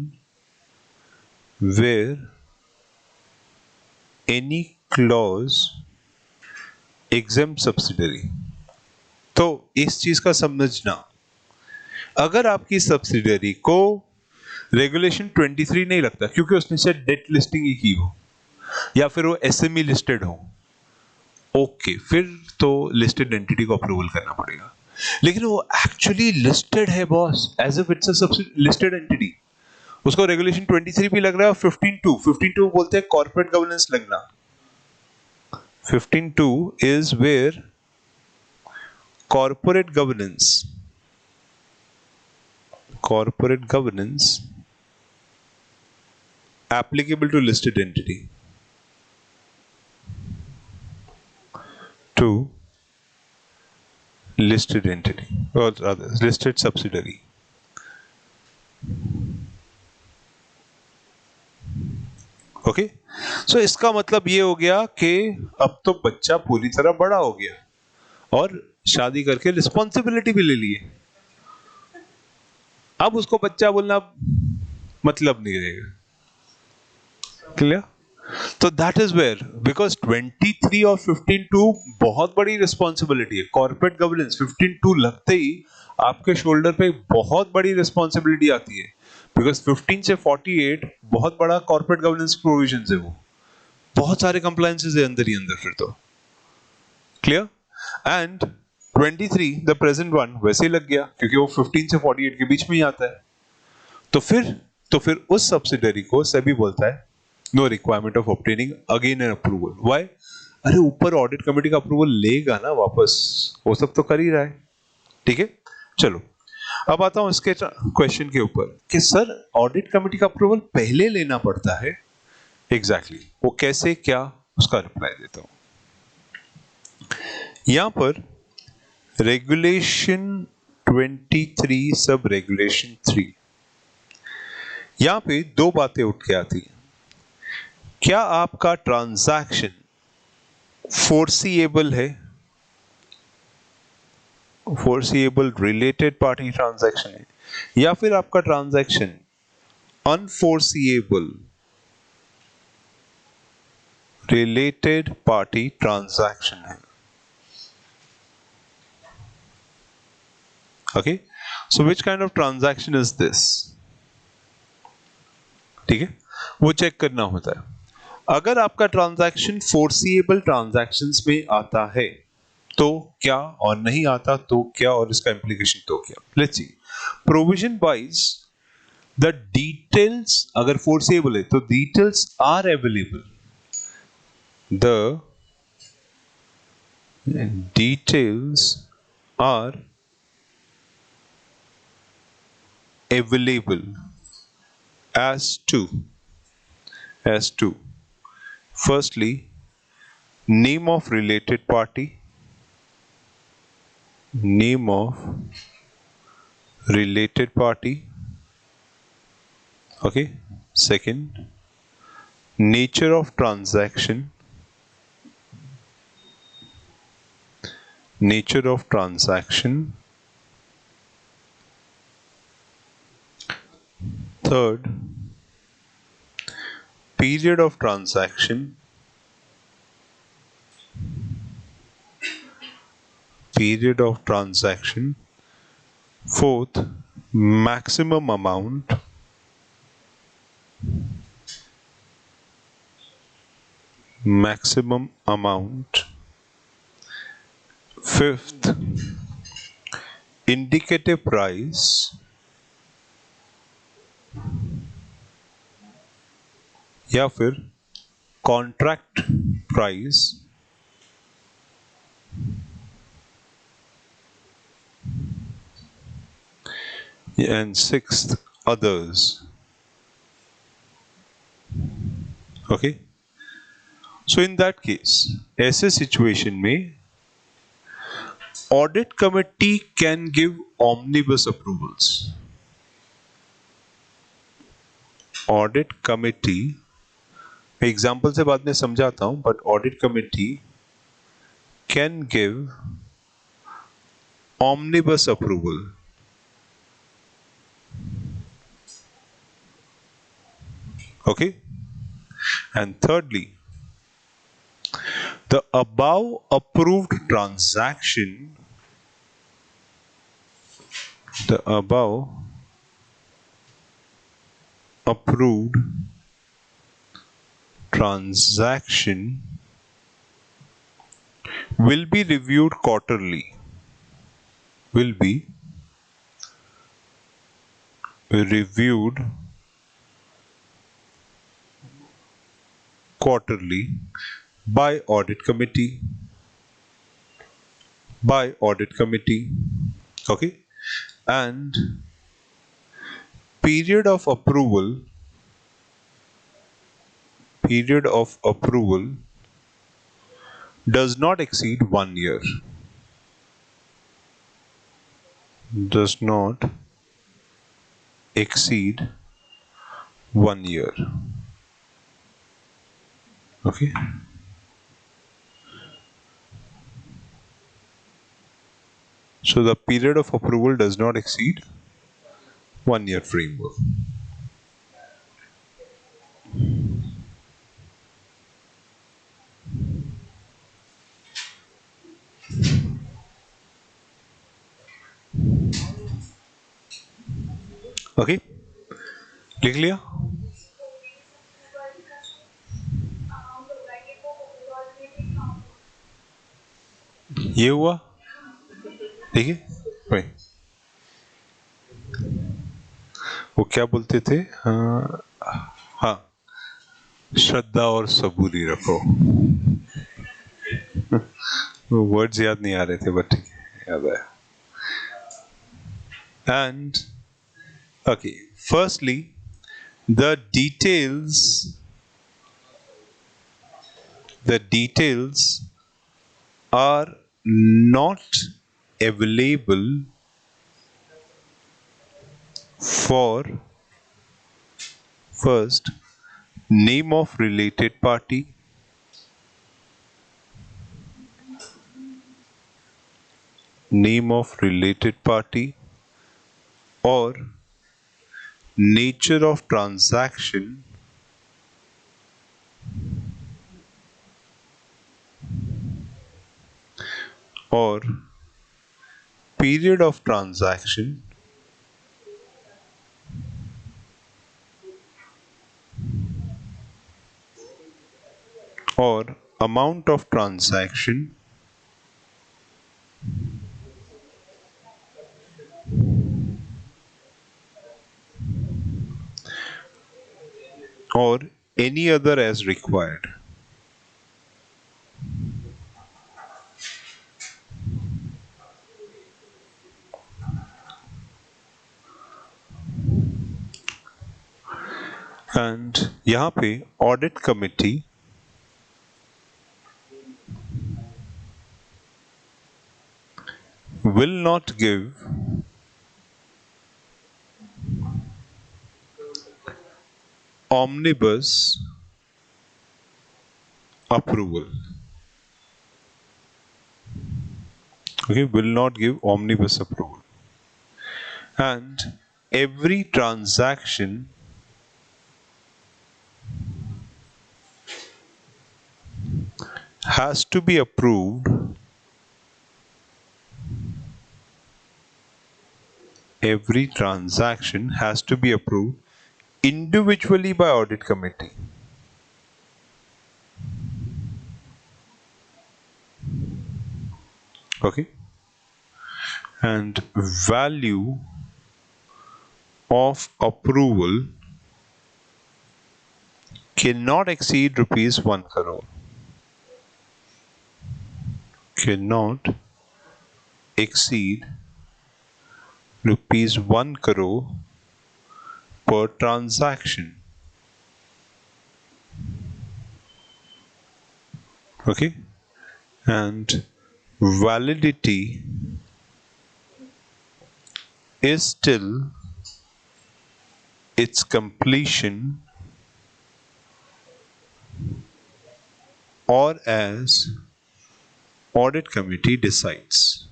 where any clause exempt subsidiary। तो इस चीज का समझना, अगर आपकी सब्सिडियरी को रेगुलेशन 23 नहीं लगता क्योंकि उसने से डेट लिस्टिंग ही की हो या फिर वो एसएमई लिस्टेड हो, ओके, फिर तो लिस्टेड एंटिटी को अप्रूवल करना पड़ेगा। लेकिन वो एक्चुअली लिस्टेड है boss, as if it's a listed entity, उसको रेगुलेशन 23 भी लग रहा है और 15(2) बोलते हैं कॉर्पोरेट गवर्नेंस लगना। 15(2) is where corporate governance applicable to listed entity, to listed entity or rather listed subsidiary। Okay, so इसका मतलब ये हो गया कि अब तो बच्चा पूरी तरह बड़ा हो गया और शादी करके रिस्पॉन्सिबिलिटी भी ले लिए, अब उसको बच्चा बोलना मतलब नहीं रहेगा। क्लियर? तो दैट इज वेयर, बिकॉज 23 और 15(2) बहुत बड़ी रिस्पॉन्सिबिलिटी है। कॉर्पोरेट गवर्नेंस 15(2) लगते ही आपके शोल्डर पे बहुत बड़ी रिस्पॉन्सिबिलिटी आती है, बिकॉज 15 से 48 बहुत बड़ा कॉर्पोरेट गवर्नेंस प्रोविजंस है, वो बहुत सारे कंप्लायंसेस है अंदर ही अंदर। फिर तो clear? And 23 the present one वैसे ही लग गया क्योंकि वो 15 से 48 के बीच में ही आता है। तो फिर उस सब्सिडियरी को सेबी बोलता है no requirement of obtaining again an approval. Why? अरे ऊपर ऑडिट कमेटी का अप्रूवल लेगा ना वापस, वो सब तो कर ही रहा है। ठीक है, चलो अब आता हूं इसके क्वेश्चन के ऊपर कि सर ऑडिट कमेटी का अप्रूवल पहले लेना पड़ता है, एग्जैक्टली वो कैसे, क्या, उसका रिप्लाई देता हूं। यहां पर रेगुलेशन 23 सब रेगुलेशन 3, यहां पे दो बातें उठ के आती हैं। क्या आपका ट्रांजैक्शन फोर्सिएबल है, फोर्सिएबल रिलेटेड पार्टी ट्रांजैक्शन है, या फिर आपका ट्रांजैक्शन अनफोर्सिएबल रिलेटेड पार्टी ट्रांजैक्शन है। Okay, so which kind of transaction is this? ठीक है, वो चेक करना होता है। अगर आपका ट्रांजैक्शन फोर्सिएबल ट्रांजैक्शंस में आता है तो क्या, और नहीं आता तो क्या, और इसका इंप्लीकेशन तो क्या। Let's see, provision wise the details, अगर फोर्सिएबल है तो details are available, the details are available as to firstly name of related party, name of related party, okay, second nature of transaction, nature of transaction, third period of transaction, period of transaction, fourth maximum amount, maximum amount, fifth indicative price, या फिर contract price and sixth others. Okay, so in that case, ऐसे situation में audit committee can give omnibus approvals. Audit committee, example से बाद में समझाता हूं, but audit committee can give omnibus approval. Okay, and thirdly, the above approved transaction, the above approved transaction will be reviewed quarterly, will be reviewed quarterly by audit committee, okay, and period of approval does not exceed 1 year, does not exceed 1 year. Okay, so the period of approval does not exceed 1 year framework. Okay, लिख लिया? ये हुआ, देखिए भाई, वो क्या बोलते थे, हाँ, श्रद्धा और सबूरी रखो। वो वर्ड्स याद नहीं आ रहे थे, बट ठीक है, याद आया। And okay, firstly, the details are not available for first name of related party, or nature of transaction or period of transaction or amount of transaction or any other as required. And यहाँ पे audit committee will not give omnibus approval. Okay, will not give omnibus approval. And every transaction has to be approved. Every transaction has to be approved individually by audit committee. Okay, and value of approval cannot exceed rupees 1 crore. Cannot exceed rupees 1 crore per transaction. Okay, and validity is till its completion or as audit committee decides.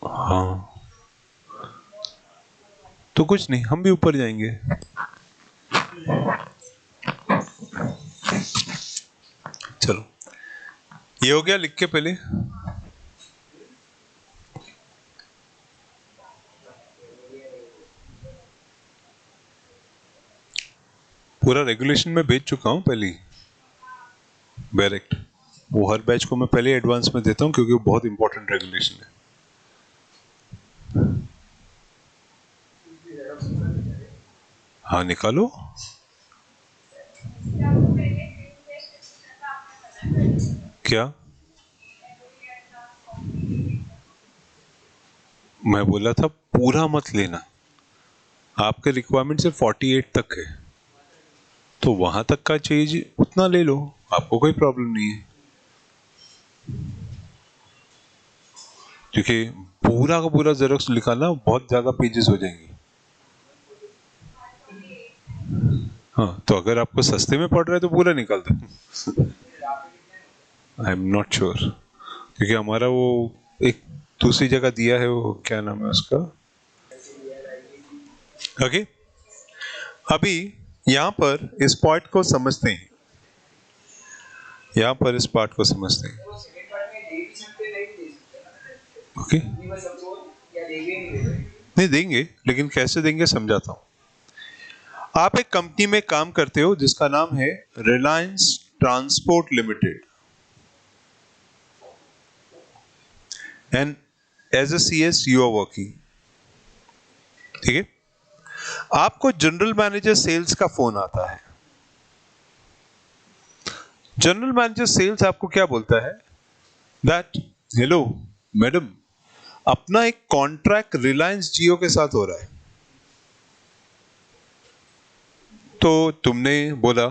हाँ, तो कुछ नहीं, हम भी ऊपर जाएंगे। चलो, ये हो गया लिख के पहले। पूरा रेगुलेशन में भेज चुका हूं पहले ही, डायरेक्ट। वो हर बैच को मैं पहले एडवांस में देता हूं क्योंकि वो बहुत इंपॉर्टेंट रेगुलेशन है। हाँ, निकालो। क्या मैं बोला था, पूरा मत लेना। आपके रिक्वायरमेंट से 48 तक है, तो वहां तक का चीज उतना ले लो, आपको कोई प्रॉब्लम नहीं है। क्योंकि पूरा का पूरा जेरोक्स निकालना बहुत ज्यादा पेजेस हो जाएंगे। हाँ, तो अगर आपको सस्ते में पड़ रहा है तो पूरा निकाल दो। आई एम नॉट श्योर, क्योंकि हमारा वो एक दूसरी जगह दिया है, वो क्या नाम है उसका। ओके, अभी यहां पर इस पॉइंट को समझते हैं, यहां पर इस पार्ट को समझते हैं। ओके, नहीं देंगे, लेकिन कैसे देंगे समझाता हूं। आप एक कंपनी में काम करते हो जिसका नाम है Reliance transport limited, and as a CS you are working. ठीक है, आपको जनरल मैनेजर सेल्स का फोन आता है। जनरल मैनेजर सेल्स आपको क्या बोलता है, दैट हेलो मैडम, अपना एक कॉन्ट्रैक्ट रिलायंस जियो के साथ हो रहा है। तो तुमने बोला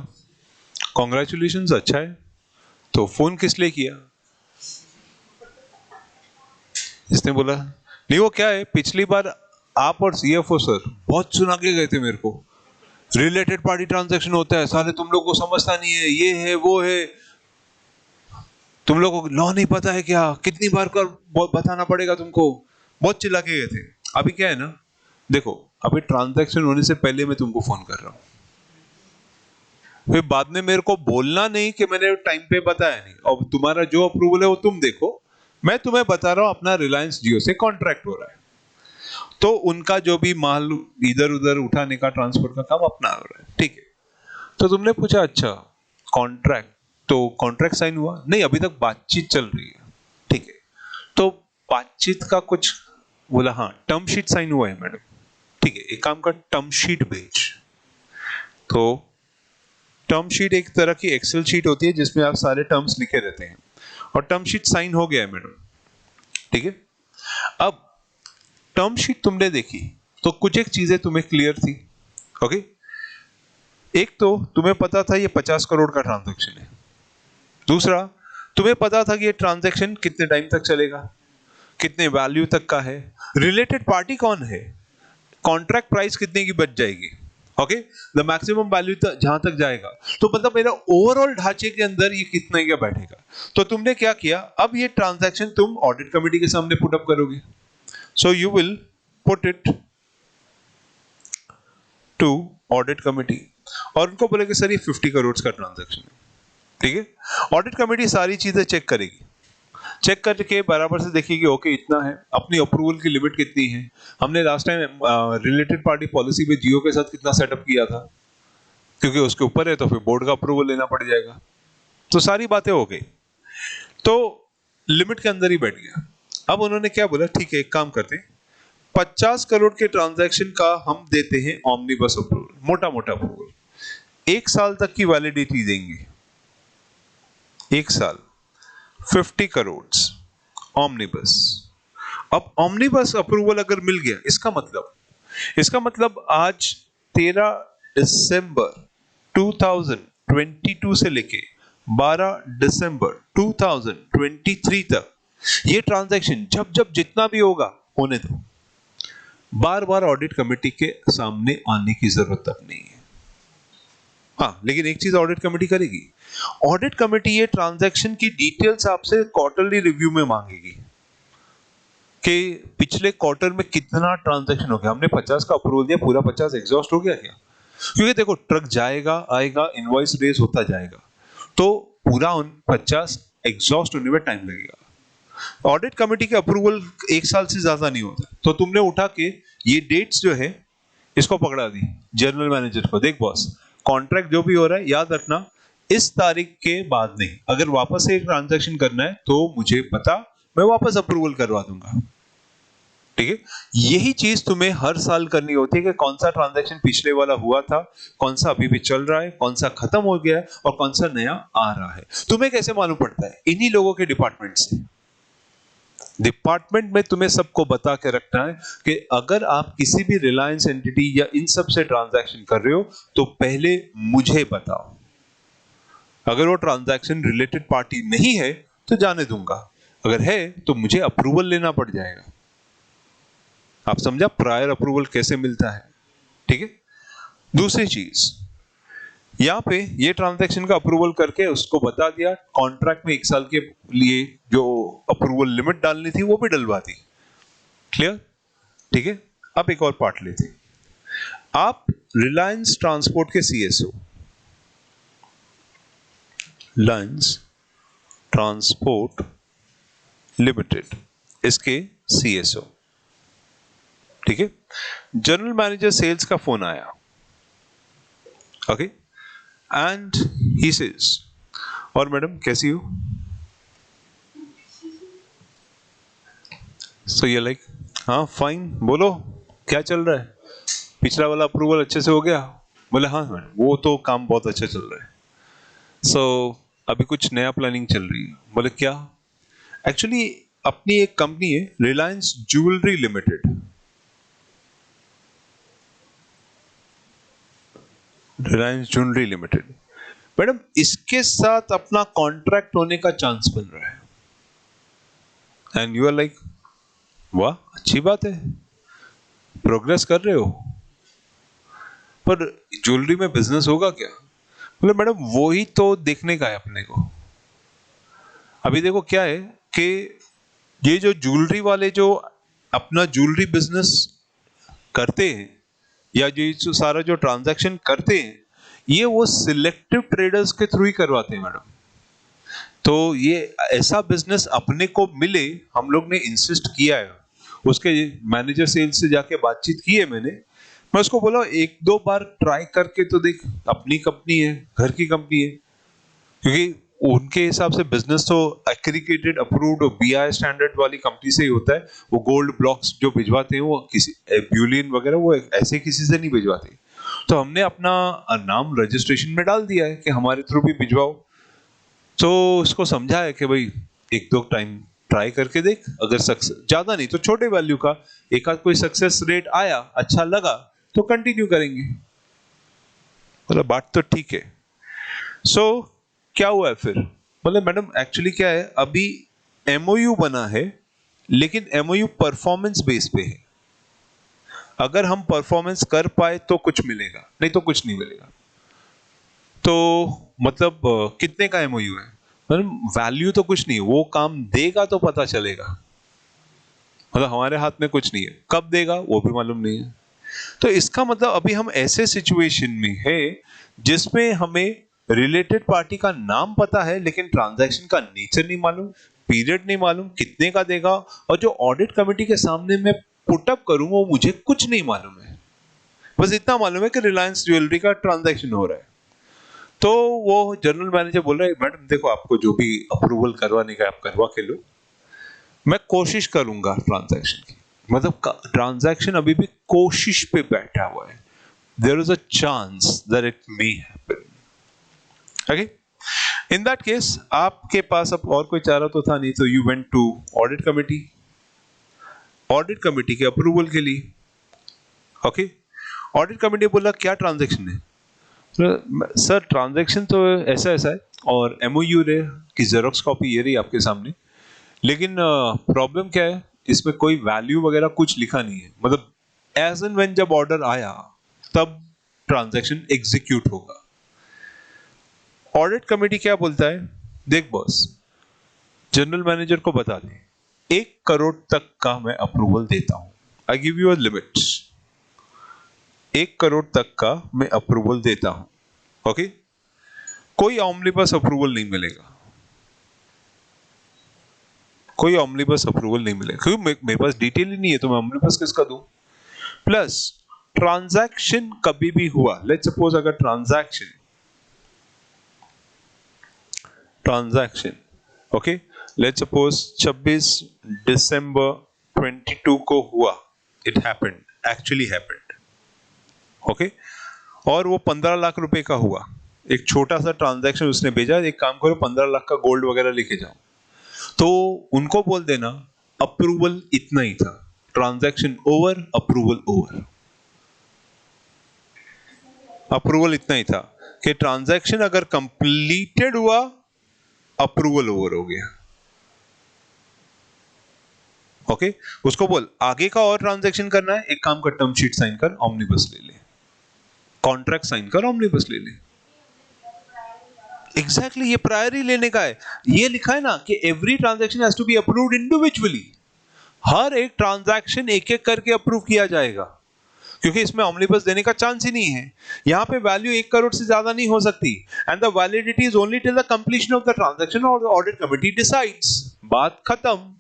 कॉन्ग्रेचुलेशंस, अच्छा है। तो फोन किस लिए किया? इसने बोला नहीं, वो क्या है, पिछली बार आप और CFO सर बहुत सुना के गए थे मेरे को, रिलेटेड पार्टी ट्रांजैक्शन होता है, साले तुम लोग को समझता नहीं है, ये है वो है, तुम लोगों को लॉ नहीं पता है क्या, कितनी बार कर बताना पड़ेगा तुमको, बहुत चिल्ला के गए थे। अभी क्या है ना, देखो अभी ट्रांजैक्शन होने से पहले मैं तुमको फोन कर रहा हूं, फिर बाद में मेरे को बोलना नहीं कि मैंने टाइम पे बताया नहीं, और तुम्हारा जो अप्रूवल है वो तुम देखो, मैं तुम्हें बता रहा हूं अपना रिलायंस जियो से कॉन्ट्रैक्ट हो रहा है, तो उनका जो भी माल इधर उधर उठाने का, ट्रांसपोर्ट का काम अपना हो रहा है। ठीक है, तो तुमने पूछा अच्छा कॉन्ट्रैक्ट, तो कॉन्ट्रैक्ट साइन हुआ? नहीं, अभी तक बातचीत चल रही है। ठीक है, तो बातचीत का कुछ बोला, हाँ टर्म शीट साइन हुआ है मैडम। ठीक है, एक काम कर, टर्म शीट भेज। तो टर्म शीट एक तरह की एक्सेल शीट होती है जिसमें आप सारे टर्म्स लिखे रहते हैं, और टर्म शीट साइन हो गया है मैडम। ठीक है, अब टर्म शीट तुमने देखी तो कुछ एक चीजें तुम्हें क्लियर थी। ओके, एक तो तुम्हें पता था ये 50 करोड़ का ट्रांजैक्शन है, दूसरा तुम्हें पता था कि ये ट्रांजैक्शन कितने टाइम तक चलेगा, कितने वैल्यू तक का है, रिलेटेड पार्टी कौन है, कॉन्ट्रैक्ट प्राइस कितने की बच जाएगी, ओके, द मैक्सिमम वैल्यू जहां तक जाएगा, तो मतलब मेरा ओवरऑल ढांचे के अंदर ये कितने का बैठेगा। तो तुमने क्या किया, अब ये ट्रांजैक्शन तुम ऑडिट कमेटी के सामने पुट अप करोगे। So you will put it to audit committee, और उनको बोलेगे सर ये 50 करोड़ का ट्रांजैक्शन है। ठीक है, ऑडिट कमेटी सारी चीजें चेक करेगी, चेक करके बराबर से देखेगी, ओके इतना है, अपनी अप्रूवल की लिमिट कितनी है, हमने last time related party policy में जियो के साथ कितना सेटअप किया था, क्योंकि उसके ऊपर है तो फिर बोर्ड का अप्रूवल लेना पड़ जाएगा। तो सारी बातें हो गई, तो लिमिट के अंदर ही बैठ गया। अब उन्होंने क्या बोला, ठीक है एक काम करते हैं, 50 करोड़ के ट्रांजैक्शन का हम देते हैं ऑमनिबस अप्रूवल, मोटा मोटा अप्रूवल, 1 साल तक की वैलिडिटी देंगे, 1 साल, 50 करोड़ ऑमनिबस। अब ऑमनिबस अप्रूवल अगर मिल गया, इसका मतलब आज 13 दिसंबर 2022 से लेके 12 दिसंबर 2023 तक ये ट्रांजैक्शन जब जब जितना भी होगा होने दो, बार बार ऑडिट कमेटी के सामने आने की जरूरत तक नहीं है। हाँ, लेकिन एक चीज ऑडिट कमेटी करेगी, ऑडिट कमेटी ये ट्रांजैक्शन की डिटेल्स आपसे क्वार्टरली रिव्यू में मांगेगी कि पिछले क्वार्टर में कितना ट्रांजैक्शन हो गया, हमने 50 का अप्रूवल दिया, पूरा 50 एग्जॉस्ट हो गया क्या? क्योंकि देखो ट्रक जाएगा आएगा, इनवॉइस रेज होता जाएगा, तो पूरा 50 एग्जॉस्ट होने में टाइम लगेगा। ऑडिट कमेटी के अप्रूवल 1 साल से ज्यादा नहीं होता। तो तुमने उठा के ये डेट्स जो है इसको पकड़ा दी जनरल मैनेजर को, देख बॉस कॉन्ट्रैक्ट जो भी हो रहा है याद रखना इस तारीख के बाद नहीं, अगर वापस से एक ट्रांजैक्शन करना है तो मुझे पता, मैं वापस अप्रूवल करवा दूंगा। ठीक है, यही चीज तुम्हें हर साल करनी होती है कि कौन सा ट्रांजैक्शन पिछले वाला हुआ था, कौन सा अभी भी चल रहा है, कौन सा खत्म हो गया है और कौन सा नया आ रहा है। तुम्हें कैसे मालूम पड़ता है? इन्हीं लोगों के डिपार्टमेंट से। डिपार्टमेंट में तुम्हें सबको बता के रखना है कि अगर आप किसी भी रिलायंस एंटिटी या इन सब से ट्रांजैक्शन कर रहे हो तो पहले मुझे बताओ। अगर वो ट्रांजैक्शन रिलेटेड पार्टी नहीं है तो जाने दूंगा, अगर है तो मुझे अप्रूवल लेना पड़ जाएगा। आप समझा प्रायर अप्रूवल कैसे मिलता है? ठीक है, दूसरी चीज यहां पे ये ट्रांजैक्शन का अप्रूवल करके उसको बता दिया, कॉन्ट्रैक्ट में 1 साल के लिए जो अप्रूवल लिमिट डालनी थी वो भी डलवा दी। क्लियर? ठीक है, अब एक और पार्ट लेते हैं। आप रिलायंस ट्रांसपोर्ट के सीएसओ, रिलायंस ट्रांसपोर्ट लिमिटेड, इसके सीएसओ, ठीक है, जनरल मैनेजर सेल्स का फोन आया, ओके, एंड ही सेज, और मैडम कैसी हो? सो ये लाइक हाँ फाइन, बोलो क्या चल रहा है? पिछला वाला अप्रूवल अच्छे से हो गया? बोले हाँ मैडम वो तो काम बहुत अच्छा चल रहा है। सो अभी कुछ नया प्लानिंग चल रही है। बोले क्या? एक्चुअली अपनी एक कंपनी है Reliance jewellery limited, Reliance jewellery limited, madam इसके साथ अपना कॉन्ट्रैक्ट होने का चांस बन रहा है। एंड यू आर लाइक वाह अच्छी बात है, प्रोग्रेस कर रहे हो, पर ज्वेलरी में बिजनेस होगा क्या? बोले मैडम वही तो देखने का है अपने को। अभी देखो क्या है कि ये जो ज्वेलरी वाले जो अपना ज्वेलरी बिजनेस करते हैं या ये जो सारा जो ट्रांजैक्शन करते हैं ये वो सिलेक्टिव ट्रेडर्स के थ्रू ही करवाते हैं मैडम। तो ये ऐसा बिजनेस अपने को मिले, हम लोग ने इंसिस्ट किया है, उसके मैनेजर सेल्स से जाके बातचीत की है मैंने, मैं उसको बोला 1-2 बार ट्राई करके तो देख, अपनी कंपनी है, घर की कंपनी है, क्योंकि उनके हिसाब से बिजनेस तो एग्रीगेटेड अप्रूव्ड बीआई स्टैंडर्ड वाली कंपनी से ही होता है। वो गोल्ड ब्लॉक्स जो भिजवाते हैं वो किसी ब्यूलियन वगैरह वो ऐसे किसी से नहीं भिजवाते। तो हमने अपना नाम रजिस्ट्रेशन में डाल दिया है कि हमारे थ्रू भी भिजवाओ। तो उसको समझा है कि भाई 1-2 टाइम ट्राई करके देख, अगर सक्सेस, ज्यादा नहीं तो छोटे वैल्यू का एक आध कोई सक्सेस रेट आया, अच्छा लगा तो कंटिन्यू करेंगे। बोला बात तो ठीक है। सो क्या हुआ है फिर? बोले मैडम एक्चुअली क्या है, अभी एमओयू बना है लेकिन एमओयू परफॉर्मेंस बेस पे है, अगर हम परफॉर्मेंस कर पाए तो कुछ मिलेगा, नहीं तो कुछ नहीं मिलेगा। तो मतलब कितने का एमओयू है? मतलब वैल्यू तो कुछ नहीं है, वो काम देगा तो पता चलेगा, मतलब हमारे हाथ में कुछ नहीं है, कब देगा वो भी मालूम नहीं है। तो इसका मतलब अभी हम ऐसे सिचुएशन में है जिसमें हमें रिलेटेड पार्टी का नाम पता है लेकिन ट्रांजैक्शन का नेचर नहीं मालूम, पीरियड नहीं मालूम, कितने का देगा, और जो ऑडिट कमेटी के सामने मैं पुटअप करूं वो मुझे कुछ नहीं मालूम है। बस इतना मालूम है कि रिलायंस ज्वेलरी का ट्रांजैक्शन हो रहा है। तो वो जनरल मैनेजर बोल रहा है मैडम देखो आपको जो भी अप्रूवल करवाने का आप करवा के लो, मैं कोशिश करूंगा ट्रांजैक्शन की, मतलब ट्रांजैक्शन अभी भी कोशिश पे बैठा हुआ है, there is a chance that it may happen. Okay, in that case आपके पास अब और कोई चारा तो था नहीं, तो you went to audit committee, audit committee के अप्रूवल के लिए। ओके, ऑडिट कमिटी बोला क्या ट्रांजैक्शन है? सर ट्रांजैक्शन तो ऐसा ऐसा है और एमओयू रे की जेरोक्स कॉपी ये रही आपके सामने, लेकिन प्रॉब्लम क्या है, इसमें कोई वैल्यू वगैरह कुछ लिखा नहीं है, मतलब एज एंड व्हेन जब ऑर्डर आया तब ट्रांजैक्शन एग्जीक्यूट होगा। ऑडिट कमेटी क्या बोलता है, देख बॉस जनरल मैनेजर को बता दे 1 करोड़ तक का मैं अप्रूवल देता हूं, I give you a limit, 1 crore तक का मैं अप्रूवल देता हूं। ओके, कोई ऑमनिबस अप्रूवल नहीं मिलेगा, कोई ऑमनिबस अप्रूवल नहीं मिलेगा क्योंकि मेरे पास डिटेल ही नहीं है, तो मैं ऑमनिबस किसका दूं? प्लस ट्रांजैक्शन कभी भी हुआ, लेट्स सपोज अगर ट्रांजैक्शन ओके, लेट्स सपोज 26 दिसंबर 22 को हुआ, it happened, actually happened. Okay, और वो 15 लाख रुपए का हुआ, एक छोटा सा ट्रांजैक्शन उसने भेजा, एक काम करो 15 लाख का गोल्ड वगैरह लेके जाओ, तो उनको बोल देना अप्रूवल इतना ही था, transaction over, approval over. Approval इतना ही था कि ट्रांजैक्शन अगर कंप्लीटेड हुआ, अप्रूवल ओवर हो गया। ओके, उसको बोल आगे का और ट्रांजैक्शन करना है, एक काम कर टर्म शीट साइन कर, ऑमनिबस ले ले, कॉन्ट्रैक्ट साइन कर, ऑमनिबस ले ले। एग्जैक्टली, ये प्रायरी लेने का है, ये लिखा है ना कि every transaction has to be approved individually, हर एक ट्रांजैक्शन एक एक करके अप्रूव किया जाएगा, क्योंकि इसमें ऑमनिबस देने का चांस ही नहीं है। यहां पे वैल्यू 1 करोड़ से ज्यादा नहीं हो सकती, and the validity is only till the completion of the transaction और ऑडिट कमिटी डिसाइड्स, बात खत्म,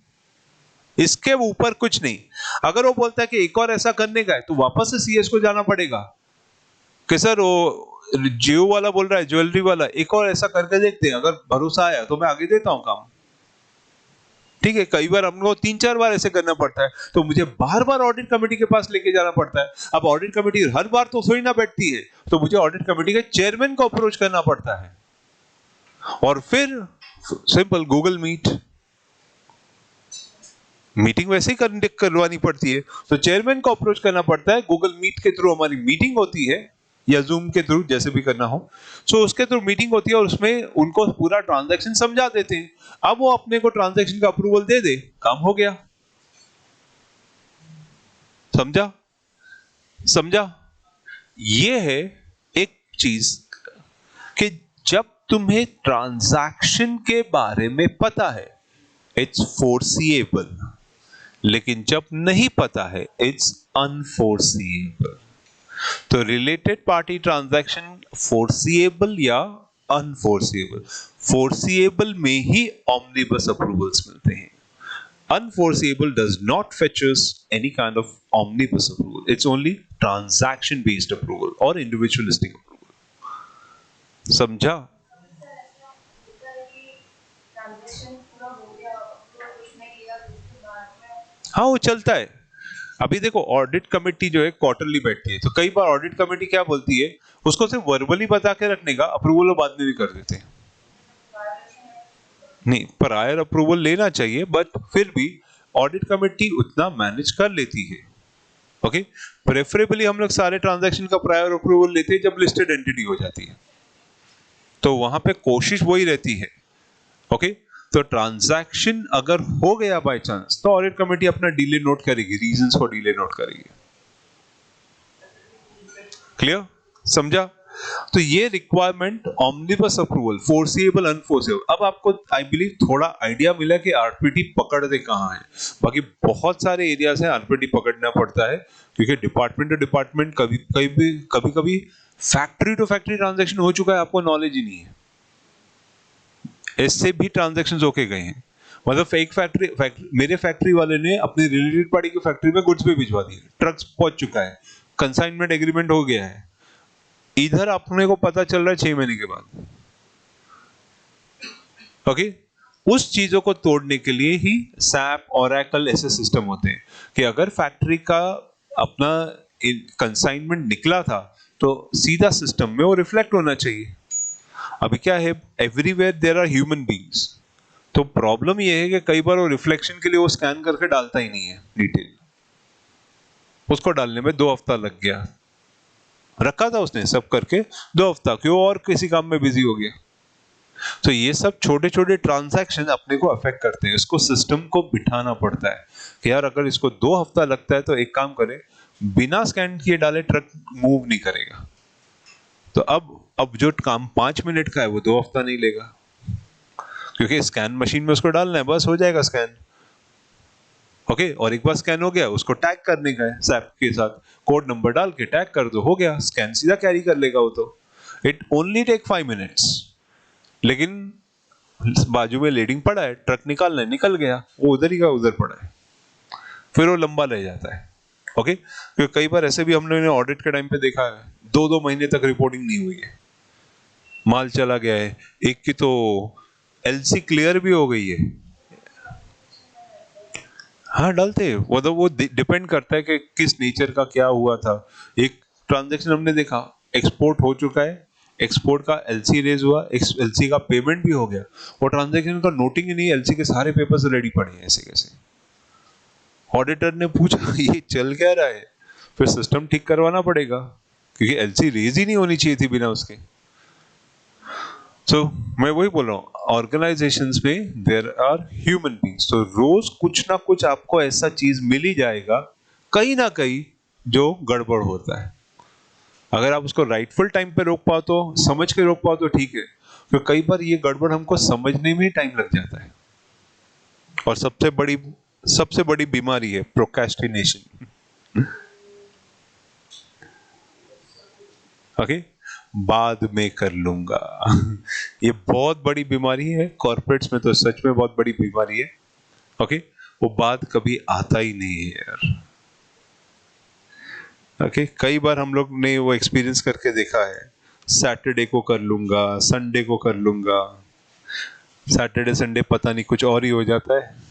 इसके ऊपर कुछ नहीं। अगर वो बोलता है कि एक और ऐसा करने का है, तो वापस से सीएस को जाना पड़ेगा कि सर वो जियो वाला बोल रहा है, ज्वेलरी वाला, एक और ऐसा करके देखते हैं, अगर भरोसा आया तो मैं आगे देता हूं काम। ठीक है, कई बार हमको 3-4 बार ऐसे करना पड़ता है, तो मुझे बार बार ऑडिट कमेटी के पास लेके जाना पड़ता है। अब ऑडिट कमेटी हर बार तो थोड़ी ना बैठती है, तो मुझे ऑडिट कमेटी के चेयरमैन को अप्रोच करना पड़ता है, और फिर सिंपल गूगल मीटिंग वैसे ही करवानी पड़ती है, तो चेयरमैन को अप्रोच करना पड़ता है, गूगल मीट के थ्रू हमारी मीटिंग होती है, या जूम के थ्रू, जैसे भी करना हो, सो उसके थ्रू मीटिंग होती है, और उसमें उनको पूरा ट्रांजैक्शन समझा देते हैं। अब वो अपने को ट्रांजैक्शन का अप्रूवल दे दे, काम हो गया। समझा? समझा? ये है एक चीज कि जब तुम्हें ट्रांजैक्शन के बारे में पता है, इट्स फोर्सिएबल, लेकिन जब नहीं पता है, इट्स अनफोर्सिएबल। तो रिलेटेड पार्टी ट्रांजैक्शन फोर्सिएबल या अनफोर्सिएबल, फोर्सिएबल में ही ऑमनिबस अप्रूवल्स मिलते हैं, unforeseeable does not fetch us any kind of omnibus approval, it's only transaction based approval or individualistic approval। समझा? हाँ, वो चलता है। अभी देखो ऑडिट कमेटी जो है क्वार्टरली बैठती है, तो कई बार ऑडिट कमेटी क्या बोलती है, उसको सिर्फ वर्बली बता के रखने का, अप्रूवल बाद में भी कर देते हैं। नहीं, प्रायर अप्रूवल लेना चाहिए, बट फिर भी ऑडिट कमेटी उतना मैनेज कर लेती है। ओके, प्रेफरेबली हम लोग सारे ट्रांजैक्शन का प्रायर अप्रूवल लेते हैं जब लिस्टेड एंटिटी हो जाती है, तो वहां पे कोशिश वही रहती है। ओके, तो ट्रांजैक्शन अगर हो गया बाय चांस, तो ऑडिट कमेटी अपना डिले नोट करेगी, रीजंस फॉर डिले नोट करेगी। क्लियर? समझा? तो ये रिक्वायरमेंट ऑमनिबस अप्रूवल, फोर्सिएबल, अनफोर्सिएबल। अब आपको आई बिलीव थोड़ा आइडिया मिला कि आरपीटी पकड़ते कहां है। बाकी बहुत सारे एरियाज हैं आरपीटी पकड़ना पड़ता है, क्योंकि डिपार्टमेंट टू डिपार्टमेंट, कभी फैक्ट्री टू फैक्ट्री ट्रांजैक्शन हो चुका है, आपको नॉलेज ही नहीं है। इससे भी ट्रांजैक्शंस होके गए हैं, मतलब एक फैक्ट्री मेरे फैक्ट्री वाले ने अपने रिलेटेड पार्टी की फैक्ट्री में गुड्स भी भिजवा दिए, ट्रक्स पहुंच चुका है, कंसाइनमेंट एग्रीमेंट हो गया है, इधर अपने को पता चल रहा है 6 महीने के बाद। ओके, उस चीजों को तोड़ने के लिए ही सैप ओरेकल ऐसे सिस्टम होते हैं कि अगर फैक्ट्री का अपना कंसाइनमेंट निकला था तो सीधा सिस्टम में वो रिफ्लेक्ट होना चाहिए। अभी क्या है, everywhere there are human beings, तो प्रॉब्लम ये है कि कई बार वो रिफ्लेक्शन के लिए वो स्कैन करके डालता ही नहीं है डिटेल, उसको डालने में 2 हफ्ता लग गया, रखा था उसने सब करके 2 हफ्ता, क्यों, और किसी काम में बिजी हो गया। तो ये सब छोटे छोटे ट्रांजैक्शन अपने को अफेक्ट करते हैं, इसको सिस्टम को बिठाना पड़ता है कि यार अगर इसको 2 हफ्ता लगता है तो एक काम करे, बिना स्कैन किए डाले ट्रक मूव नहीं करेगा। तो अब जो काम 5 मिनट का है वो 2 हफ्ता नहीं लेगा, क्योंकि स्कैन मशीन में उसको डालना है, बस हो जाएगा स्कैन। ओके, और एक बार स्कैन हो गया उसको टैग करने का है, सैप के साथ कोड नंबर डाल के टैग कर दो, हो गया, स्कैन सीधा कैरी कर लेगा वो। तो इट ओनली टेक 5 मिनट्स। लेकिन बाजू में लेडिंग पड़ा है, ट्रक निकालना है, निकल गया, वो उधर ही का उधर पड़ा है, फिर वो लंबा ले जाता है। ओके, क्योंकि कई बार ऐसे भी हम लोगों ने ऑडिट के टाइम पे देखा है 2-2 महीने तक रिपोर्टिंग नहीं हुई है, माल चला गया है। एक की तो एलसी क्लियर भी हो गई है। हाँ डालते हैं, मतलब वो डिपेंड करता है कि किस नेचर का क्या हुआ था। एक ट्रांजैक्शन हमने देखा, एक्सपोर्ट हो चुका है, एक्सपोर्ट का एलसी रेज हुआ, एलसी का पेमेंट भी हो गया, और ट्रांजैक्शन का नोटिंग ही नहीं, एलसी के सारे पेपर्स रेडी पड़े हैं ऐसे कैसे। ऑडिटर ने पूछा ये चल क्या रहा है, फिर सिस्टम ठीक करवाना पड़ेगा, क्योंकि एलसी रेज ही नहीं होनी चाहिए थी बिना उसके। मैं वही बोल रहा हूँ, ऑर्गेनाइजेशंस में देयर आर ह्यूमन बीइंग्स, तो रोज कुछ ना कुछ आपको ऐसा चीज मिल ही जाएगा कहीं ना कहीं जो गड़बड़ होता है। अगर आप उसको राइटफुल टाइम पे रोक पाओ, तो समझ के रोक पाओ तो ठीक है, क्योंकि कई बार ये गड़बड़ हमको समझने में ही टाइम लग जाता है। और सबसे बड़ी बीमारी है प्रोक्रेस्टिनेशन। ओके, बाद में कर लूंगा। ये बहुत बड़ी बीमारी है, कॉर्पोरेट्स में तो सच में बहुत बड़ी बीमारी है। ओके, वो बाद कभी आता ही नहीं है यार। ओके, कई बार हम लोग ने वो एक्सपीरियंस करके देखा है, सैटरडे को कर लूंगा, संडे को कर लूंगा, सैटरडे संडे पता नहीं कुछ और ही हो जाता है।